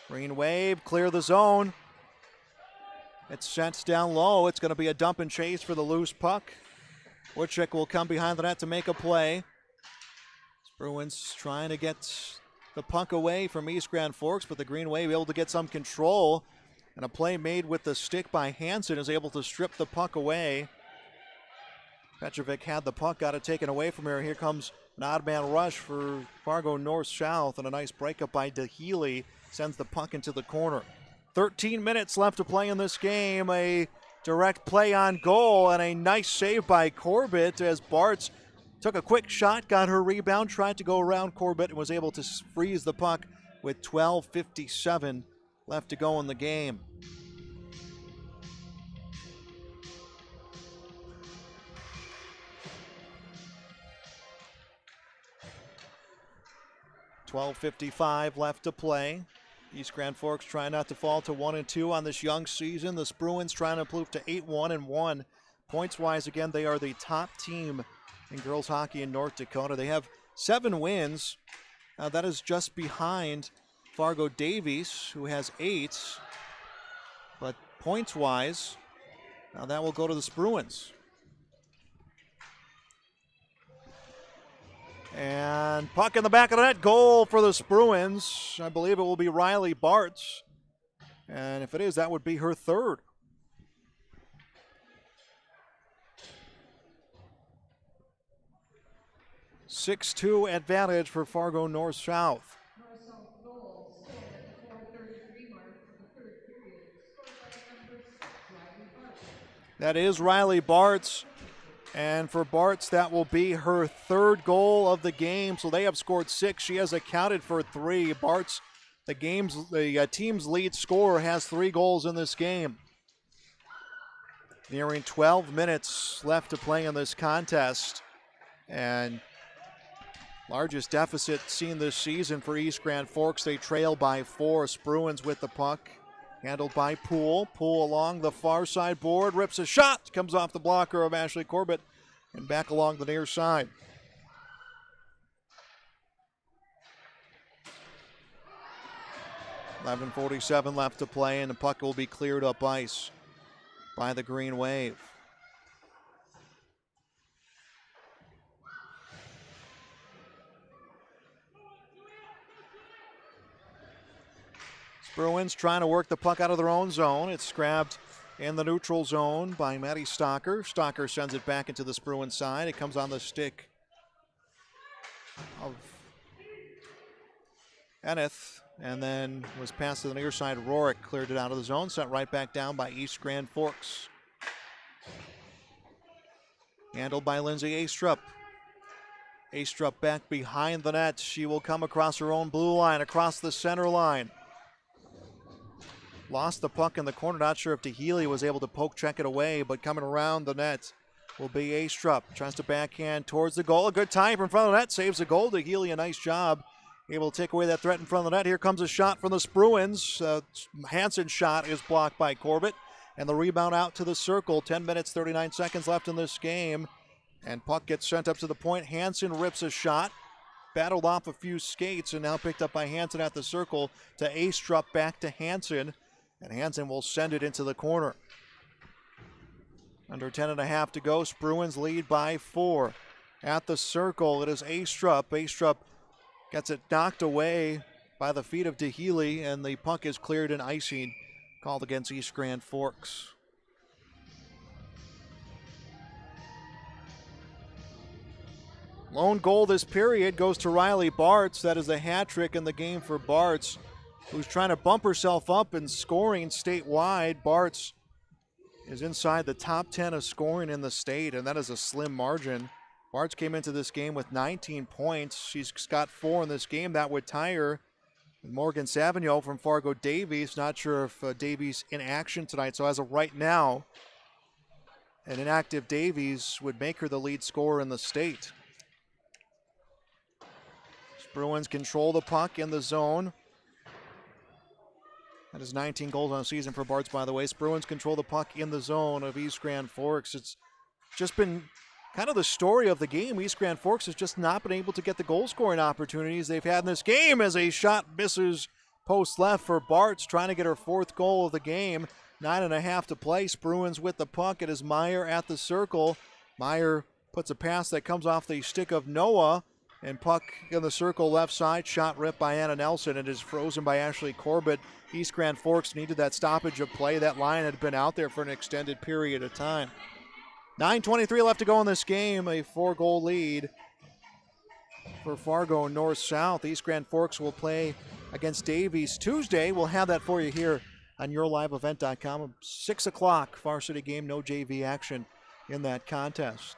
Green Wave, clear the zone. It's sent down low. It's going to be a dump and chase for the loose puck. Woodchick will come behind the net to make a play. Bruins trying to get the puck away from East Grand Forks, but the Green Wave able to get some control. And a play made with the stick by Hansen is able to strip the puck away. Petrovic had the puck, got it taken away from her. Here comes an odd man rush for Fargo North-South, and a nice breakup by DeHealy sends the puck into the corner. 13 minutes left to play in this game. A direct play on goal and a nice save by Corbett as Bartz took a quick shot, got her rebound, tried to go around Corbett and was able to freeze the puck with 12:57 left to go in the game. .55 left to play. East Grand Forks trying not to fall to 1-2 on this young season. The Bruins trying to improve to 8-1-1. Points-wise, again, they are the top team in girls hockey in North Dakota. They have 7 wins. That is just behind Fargo Davies, who has 8. But points-wise, now that will go to the Bruins. And puck in the back of the net, goal for the Bruins. I believe it will be Riley Bartz. And if it is, that would be her 3rd. (6-2) advantage for Fargo North-South. That is Riley Bartz. And for Bartz, that will be her 3rd goal of the game. So they have scored 6. She has accounted for 3. Bartz, the team's lead scorer, has 3 goals in this game. Nearing 12 minutes left to play in this contest. And largest deficit seen this season for East Grand Forks. They trail by 4. Bruins with the puck. Handled by Poole. Poole along the far side board. Rips a shot. Comes off the blocker of Ashley Corbett. And back along the near side. .47 left to play, and the puck will be cleared up ice by the Green Wave. Bruins trying to work the puck out of their own zone. It's grabbed in the neutral zone by Maddie Stocker. Stocker sends it back into the Bruins side. It comes on the stick of Enith, and then was passed to the near side. Rorick cleared it out of the zone, sent right back down by East Grand Forks. Handled by Lindsay Astrup. Astrup back behind the net. She will come across her own blue line, across the center line. Lost the puck in the corner. Not sure if DeHealy was able to poke check it away, but coming around the net will be Astrup. Tries to backhand towards the goal. A good time in front of the net. Saves the goal. DeHealy, a nice job able to take away that threat in front of the net. Here comes a shot from the Spruans. Hansen's shot is blocked by Corbett. And the rebound out to the circle. 10 minutes, 39 seconds left in this game. And puck gets sent up to the point. Hansen rips a shot. Battled off a few skates and now picked up by Hansen at the circle to Astrup, back to Hansen. And Hansen will send it into the corner. Under 10.5 to go. Spruans lead by 4. At the circle, it is Astrup. Astrup gets it knocked away by the feet of DeHealy, and the puck is cleared and icing called against East Grand Forks. Lone goal this period goes to Riley Bartz. That is a hat trick in the game for Bartz, who's trying to bump herself up in scoring statewide. Bartz is inside the top 10 of scoring in the state, and that is a slim margin. Bartz came into this game with 19 points. She's got 4 in this game. That would tie her. Morgan Savigno from Fargo Davies. Not sure if Davies in action tonight. So as of right now, an inactive Davies would make her the lead scorer in the state. Bruins control the puck in the zone. That is 19 goals on the season for Bartz, by the way. Bruins control the puck in the zone of East Grand Forks. It's just been kind of the story of the game. East Grand Forks has just not been able to get the goal-scoring opportunities they've had in this game, as a shot misses post left for Bartz, trying to get her 4th goal of the game. 9.5 to play. Bruins with the puck. It is Meyer at the circle. Meyer puts a pass that comes off the stick of Noah, and puck in the circle left side. Shot ripped by Anna Nelson. It is frozen by Ashley Corbett. East Grand Forks needed that stoppage of play. That line had been out there for an extended period of time. 9:23 left to go in this game. A 4-goal lead for Fargo North-South. East Grand Forks will play against Davies Tuesday. We'll have that for you here on yourliveevent.com. 6 o'clock varsity game. No JV action in that contest.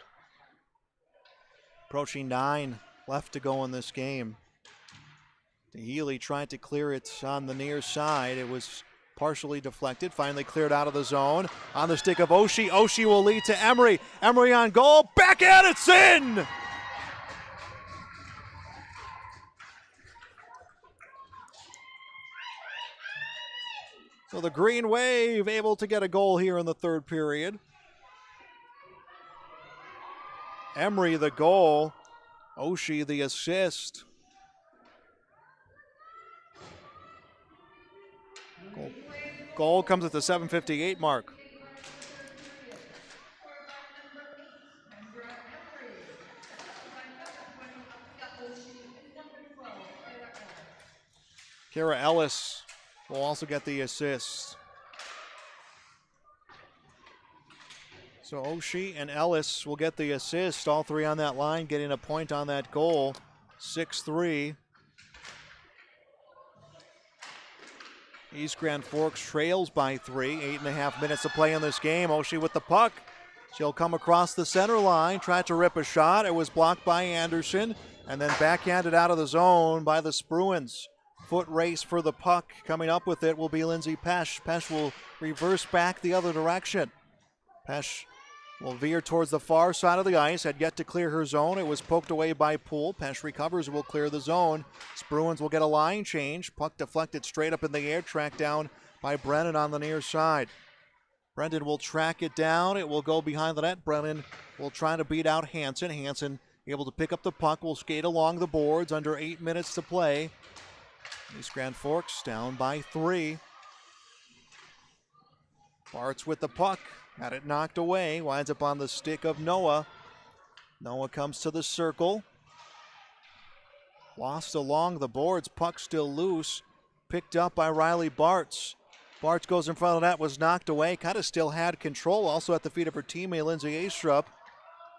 Approaching 9 left to go in this game. DeHealy tried to clear it on the near side. It was partially deflected, finally cleared out of the zone. On the stick of Oshie. Oshie will lead to Emery. Emery on goal. Back at it's in! So the Green Wave able to get a goal here in the 3rd period. Emery the goal. Oshie the assist. Goal comes at the 7:58 mark. Kara Ellis will also get the assist. So Oshie and Ellis will get the assist. All 3 on that line getting a point on that goal. 6-3. East Grand Forks trails by 3. 8.5 minutes to play in this game. Oshie with the puck. She'll come across the center line, tried to rip a shot. It was blocked by Anderson, and then backhanded out of the zone by the Spruans. Foot race for the puck. Coming up with it will be Lindsay Pesch. Pesch will reverse back the other direction. Pesch will veer towards the far side of the ice. Had yet to clear her zone. It was poked away by Poole. Pesch recovers, will clear the zone. Bruins will get a line change. Puck deflected straight up in the air. Tracked down by Brennan on the near side. Brendan will track it down. It will go behind the net. Brennan will try to beat out Hansen. Hansen able to pick up the puck. Will skate along the boards. Under 8 minutes to play. East Grand Forks down by 3. Bartz with the puck. Had it knocked away. Winds up on the stick of Noah. Noah comes to the circle. Lost along the boards. Puck still loose. Picked up by Riley Bartz. Bartz goes in front of the net. Was knocked away. Kind of still had control. Also at the feet of her teammate, Lindsay Astrup.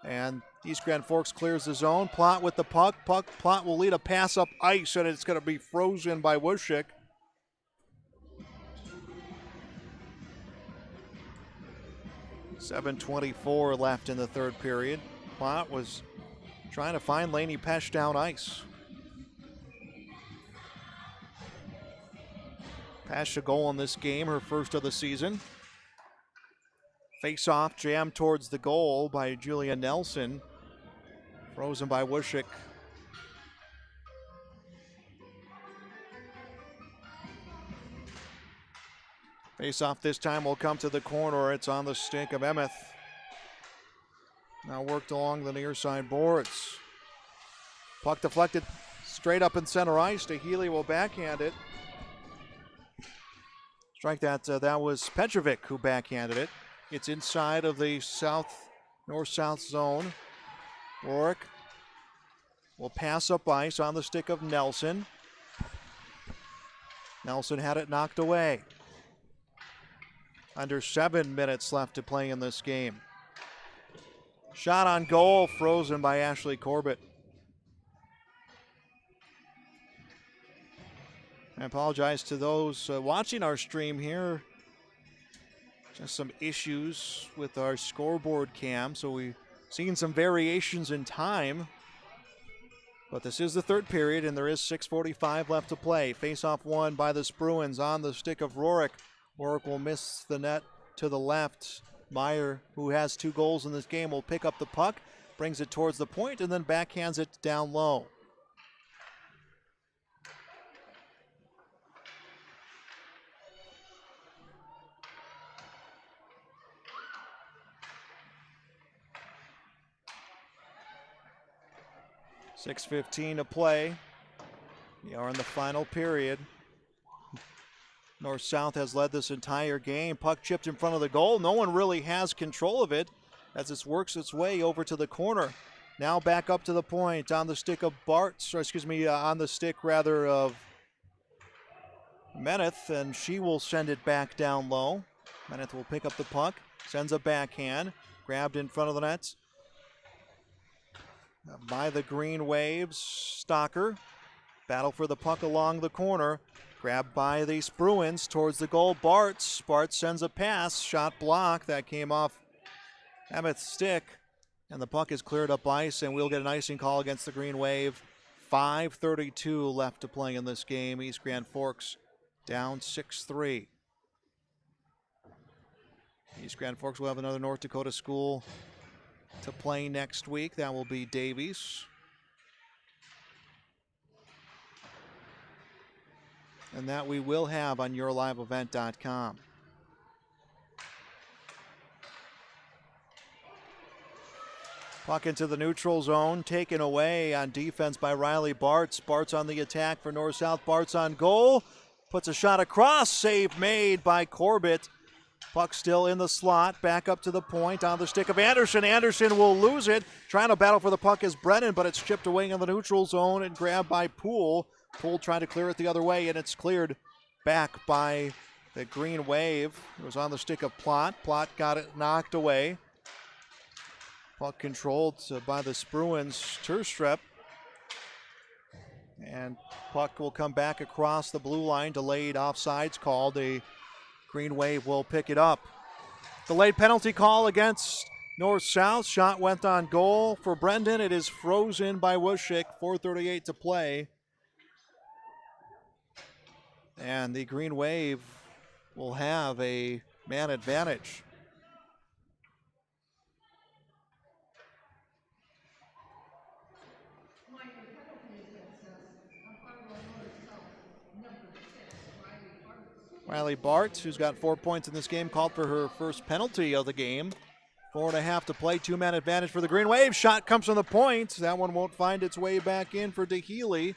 And East Grand Forks clears the zone. Plot with the puck. Plot will lead a pass up ice, and it's going to be frozen by Wushik. .7:24 left in the 3rd period. Plot was trying to find Lainey Pesch down ice. Pesch a goal in this game, her first of the season. Face-off jammed towards the goal by Julia Nelson. Frozen by Wushik. Face-off this time will come to the corner. It's on the stick of Emmeth. Now worked along the near side boards. Puck deflected straight up in center ice. Healy will backhand it. Strike that. That was Petrovic who backhanded it. It's inside of the north-south zone. Rourke will pass up ice on the stick of Nelson. Nelson had it knocked away. Under 7 minutes left to play in this game. Shot on goal, frozen by Ashley Corbett. I apologize to those watching our stream here. Just some issues with our scoreboard cam, so we've seen some variations in time. But this is the third period, and there is 6:45 left to play. Face-off won by the Bruins on the stick of Rourke. Rourke will miss the net to the left. Meyer, who has 2 goals in this game, will pick up the puck, brings it towards the point, and then backhands it down low. .6:15 to play. We are in the final period. North-South has led this entire game. Puck chipped in front of the goal. No one really has control of it as it works its way over to the corner. Now back up to the point on the stick of on the stick of Meneth, and she will send it back down low. Meneth will pick up the puck, sends a backhand, grabbed in front of the net by the Green Waves. Stocker, battle for the puck along the corner. Grabbed by the Bruins towards the goal. Bartz sends a pass. Shot block that came off Emmett's stick. And the puck is cleared up ice, and we'll get an icing call against the Green Wave. 5:32 left to play in this game. East Grand Forks down 6-3. East Grand Forks will have another North Dakota school to play next week. That will be Davies. And that we will have on yourliveevent.com. Puck into the neutral zone, taken away on defense by Riley Bartz. Bartz on the attack for North-South. Bartz on goal, puts a shot across, save made by Corbett. Puck still in the slot, back up to the point on the stick of Anderson. Anderson will lose it. Trying to battle for the puck is Brennan, but it's chipped away in the neutral zone and grabbed by Poole. Poole trying to clear it the other way, and it's cleared back by the Green Wave. It was on the stick of Plott. Plott got it knocked away. Puck controlled by the Bruins Turstrep. And puck will come back across the blue line. Delayed offsides call. The Green Wave will pick it up. Delayed penalty call against North-South. Shot went on goal for Brendan. It is frozen by Wushik. 4:38 to play. And the Green Wave will have a man advantage. Riley Bartz, who's got 4 points in this game, called for her first penalty of the game. 4.5 to play, 2-man advantage for the Green Wave. Shot comes from the point. That one won't find its way back in for DeHealy.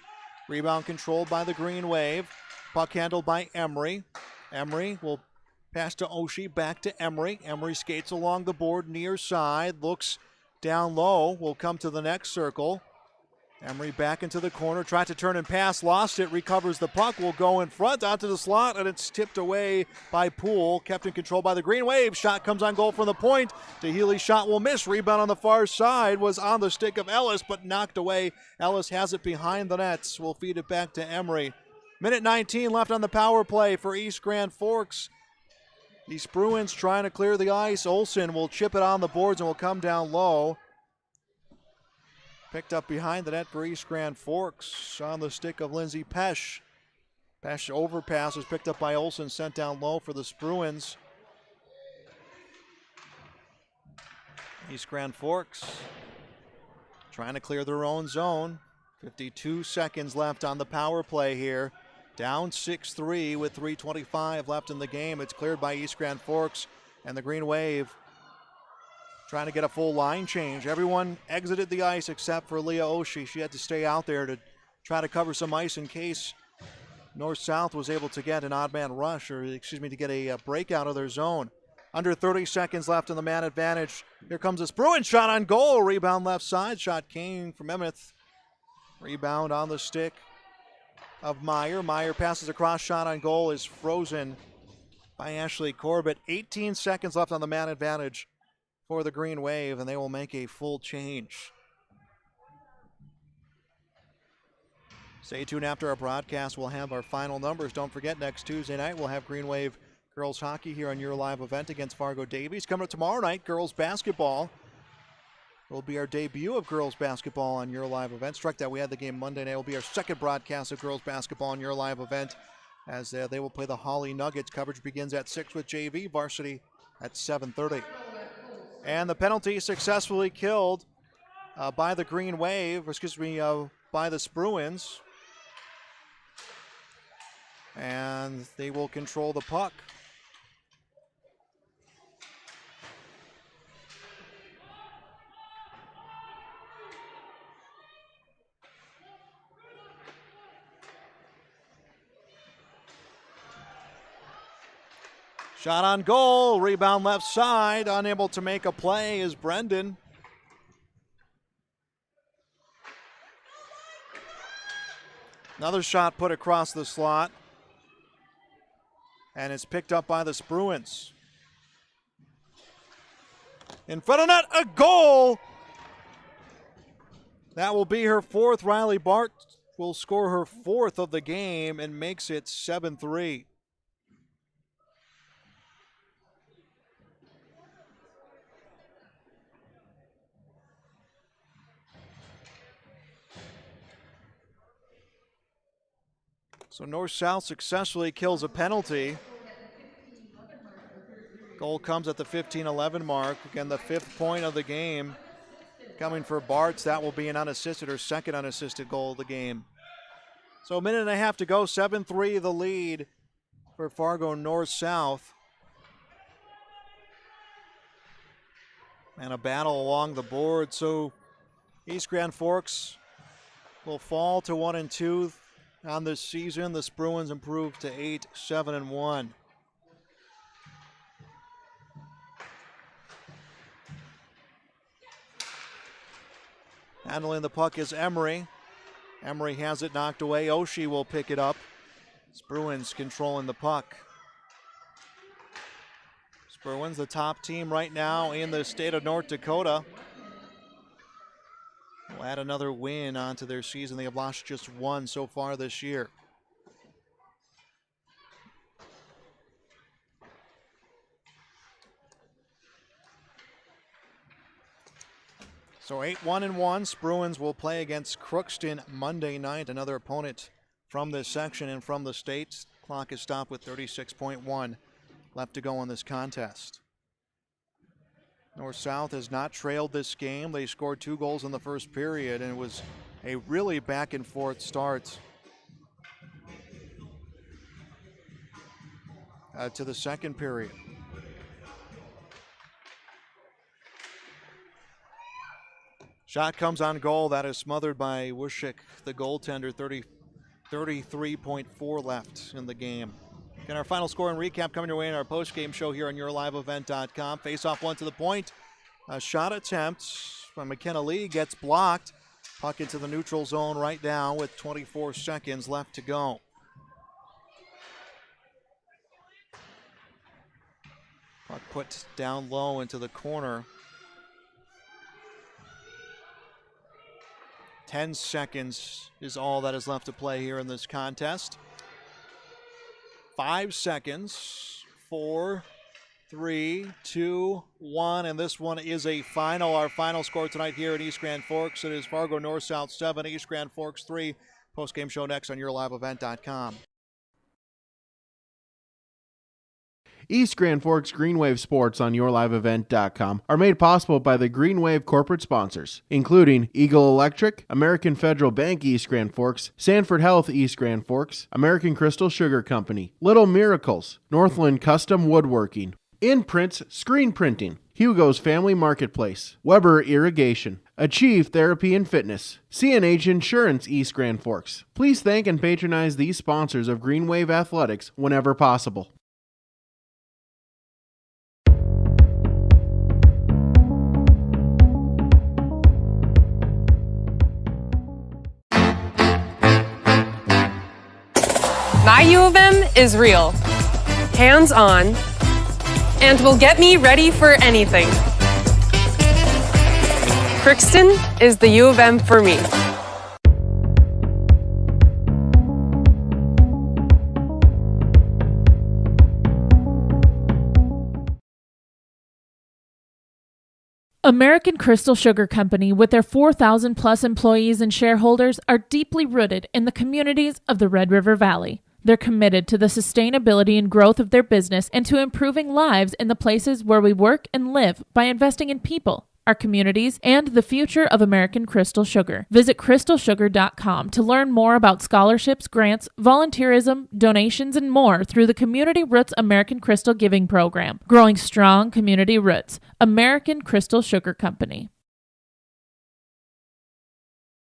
Rebound controlled by the Green Wave. Puck handled by Emery. Emery will pass to Oshie, back to Emery. Emery skates along the board near side, looks down low, will come to the next circle. Emery back into the corner, tried to turn and pass, lost it, recovers the puck, will go in front onto the slot, and it's tipped away by Poole, kept in control by the Green Wave. Shot comes on goal from the point. DeHealy's shot will miss. Rebound on the far side was on the stick of Ellis, but knocked away. Ellis has it behind the nets. Will feed it back to Emery. Minute 19 left on the power play for East Grand Forks. These Bruins trying to clear the ice. Olsen will chip it on the boards and will come down low. Picked up behind the net for East Grand Forks on the stick of Lindsay Pesch. Pesch overpass was picked up by Olsen, sent down low for the Bruins. East Grand Forks trying to clear their own zone. 52 seconds left on the power play here. Down 6-3 with 3:25 left in the game. It's cleared by East Grand Forks, and the Green Wave trying to get a full line change. Everyone exited the ice except for Leah Oshie. She had to stay out there to try to cover some ice in case North-South was able to get an odd man rush, to get a break out of their zone. Under 30 seconds left in the man advantage. Here comes this Bruin shot on goal. Rebound left side. Shot came from Emmett. Rebound on the stick of Meyer. Meyer passes across. Shot on goal is frozen by Ashley Corbett. 18 seconds left on the man advantage for the Green Wave, and they will make a full change. Stay tuned after our broadcast. We'll have our final numbers. Don't forget, next Tuesday night, we'll have Green Wave girls hockey here on your live event against Fargo Davies. Coming up tomorrow night, girls basketball. It will be our debut of girls basketball on your live event. Struck that we had the game Monday night. It will be our second broadcast of girls basketball on your live event, as they will play the Holly Nuggets. Coverage begins at 6 with JV varsity at 7:30. And the penalty successfully killed by the Green Wave, by the Spruans. And they will control the puck. Shot on goal, rebound left side, unable to make a play is Brendan. Another shot put across the slot, and it's picked up by the Spruans. In front of net, a goal! That will be her fourth. Riley Bart will score her fourth of the game and makes it 7-3. So North-South successfully kills a penalty. Goal comes at the 15-11 mark. Again, the 5th point of the game coming for Bartz. That will be an unassisted or second unassisted goal of the game. So a minute and a half to go. 7-3 the lead for Fargo North-South. And a battle along the board. So East Grand Forks will fall to 1-2. On this season, the Spruans improved to 8-7-1. Handling the puck is Emery. Emery has it knocked away. Oshie will pick it up. Spruans controlling the puck. Spruans, the top team right now in the state of North Dakota. Will add another win onto their season. They have lost just one so far this year. So 8-1-1. Spruans will play against Crookston Monday night, another opponent from this section and from the state. Clock is stopped with 36.1 left to go in this contest. North-South has not trailed this game. They scored 2 goals in the first period, and it was a really back and forth start to the second period. Shot comes on goal. That is smothered by Wushik, the goaltender. 33.4 left in the game. And our final score and recap coming your way in our post-game show here on yourliveevent.com. Face-off one to the point. A shot attempt from McKenna Lee gets blocked. Puck into the neutral zone right now with 24 seconds left to go. Puck put down low into the corner. 10 seconds is all that is left to play here in this contest. 5 seconds, 4, 3, 2, 1, and this one is a final. Our final score tonight here at East Grand Forks. It is Fargo North-South 7, East Grand Forks 3. Post-game show next on yourliveevent.com. East Grand Forks Green Wave Sports on YourLiveEvent.com are made possible by the Green Wave corporate sponsors, including Eagle Electric, American Federal Bank East Grand Forks, Sanford Health East Grand Forks, American Crystal Sugar Company, Little Miracles, Northland Custom Woodworking, Imprints Screen Printing, Hugo's Family Marketplace, Weber Irrigation, Achieve Therapy and Fitness, CNH Insurance East Grand Forks. Please thank and patronize these sponsors of Green Wave Athletics whenever possible. My U of M is real, hands-on, and will get me ready for anything. Crookston is the U of M for me. American Crystal Sugar Company, with their 4,000 plus employees and shareholders, are deeply rooted in the communities of the Red River Valley. They're committed to the sustainability and growth of their business and to improving lives in the places where we work and live by investing in people, our communities, and the future of American Crystal Sugar. Visit crystalsugar.com to learn more about scholarships, grants, volunteerism, donations, and more through the Community Roots American Crystal Giving Program. Growing strong community roots. American Crystal Sugar Company.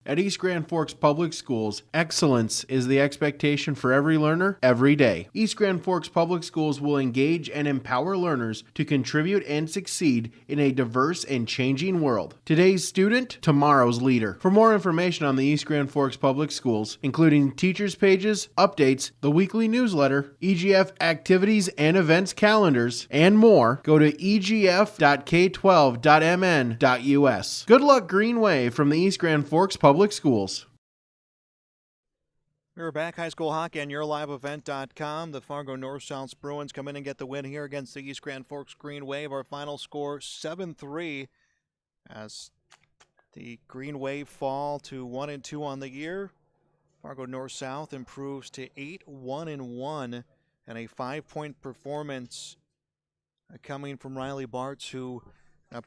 At East Grand Forks Public Schools, excellence is the expectation for every learner, every day. East Grand Forks Public Schools will engage and empower learners to contribute and succeed in a diverse and changing world. Today's student, tomorrow's leader. For more information on the East Grand Forks Public Schools, including teachers' pages, updates, the weekly newsletter, EGF activities and events calendars, and more, go to egf.k12.mn.us. Good luck, Green Wave, from the East Grand Forks Public Schools. We're back, high school hockey on YourLiveEvent.com. The Fargo North-South Bruins come in and get the win here against the East Grand Forks Green Wave. Our final score 7-3 as the Green Wave fall to 1-2 on the year. Fargo North-South improves to 8-1-1 and a 5-point performance coming from Riley Bartz, who,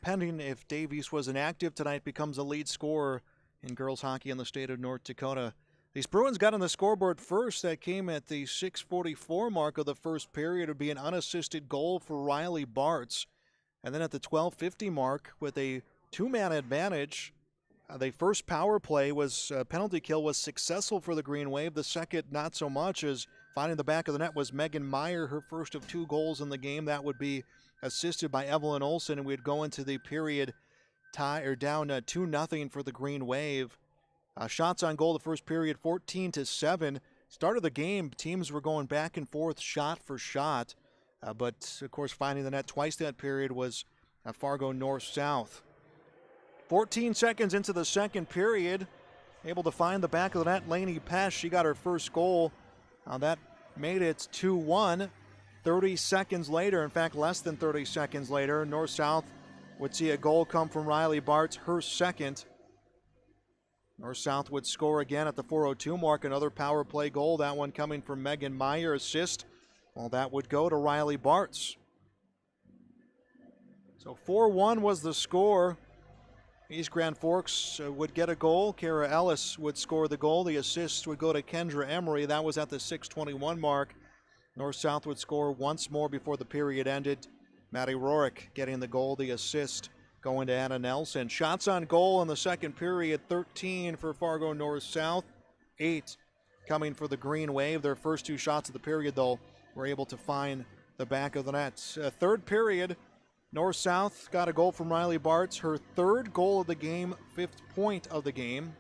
pending if Davies was inactive tonight, becomes a lead scorer in girls hockey in the state of North Dakota. These Bruins got on the scoreboard first. That came at the 6:44 mark of the first period. It would be an unassisted goal for Riley Bartz. And then at the 12:50 mark, with a two-man advantage, the first power play was penalty kill was successful for the Green Wave. The second, not so much, as finding the back of the net was Megan Meyer, her first of 2 goals in the game. That would be assisted by Evelyn Olsen, and we'd go into the period down 2-0 for the Green Wave. Shots on goal the first period, 14-7. Start of the game, teams were going back and forth shot for shot. But, of course, finding the net twice that period was Fargo North-South. 14 seconds into the second period, able to find the back of the net. Lainey Pesh, she got her first goal. That made it 2-1. 30 seconds later, in fact, less than 30 seconds later, North-South would see a goal come from Riley Bartz, her second. North-South would score again at the 4:02 mark, another power play goal, that one coming from Megan Meyer, assist. Well, that would go to Riley Bartz. So 4-1 was the score. East Grand Forks would get a goal. Kara Ellis would score the goal. The assist would go to Kendra Emery. That was at the 6:21 mark. North-South would score once more before the period ended. Maddie Rorick getting the goal, the assist going to Anna Nelson. Shots on goal in the second period, 13 for Fargo North-South, 8 coming for the Green Wave. Their first 2 shots of the period, though, were able to find the back of the net. Third period, North-South got a goal from Riley Bartz, her 3rd goal of the game, 4th point of the game.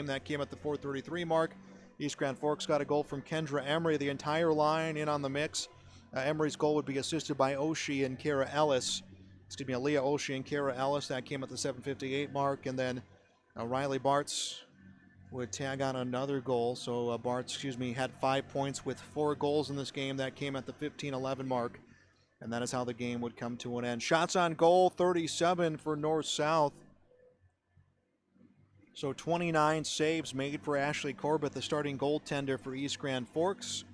That came at the 4:33 mark. East Grand Forks got a goal from Kendra Emery. The entire line in on the mix. Emery's goal would be assisted by Oshie and Kara Ellis. Leah Oshie and Kara Ellis. That came at the 7:58 mark. And then Riley Bartz would tag on another goal. So Bartz, had 5 points with 4 goals in this game. That came at the 15:11 mark. And that is how the game would come to an end. Shots on goal, 37 for North-South. So 29 saves made for Ashley Corbett, the starting goaltender for East Grand Forks.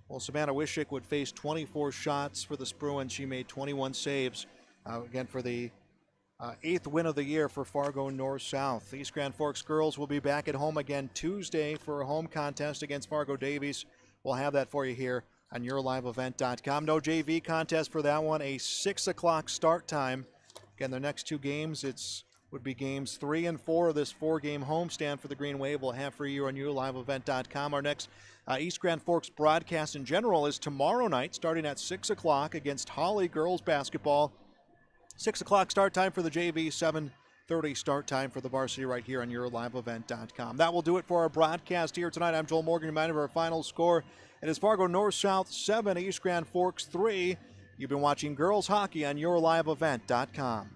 Well, Savannah Wishick would face 24 shots for the Spruans. She made 21 saves. Again, for the 8th win of the year for Fargo North-South. East Grand Forks girls will be back at home again Tuesday for a home contest against Fargo Davies. We'll have that for you here on YourLiveEvent.com. No JV contest for that one. A 6 o'clock start time. Again, the next two games, would be games 3 and 4 of this 4-game homestand for the Green Wave. We'll have for you on YourLiveEvent.com. Our next East Grand Forks broadcast in general is tomorrow night, starting at 6 o'clock against Holly girls basketball. 6 o'clock start time for the JV, 7:30 start time for the varsity right here on YourLiveEvent.com. That will do it for our broadcast here tonight. I'm Joel Morgan, reminding of our final score. It is Fargo North-South 7, East Grand Forks 3. You've been watching girls hockey on YourLiveEvent.com.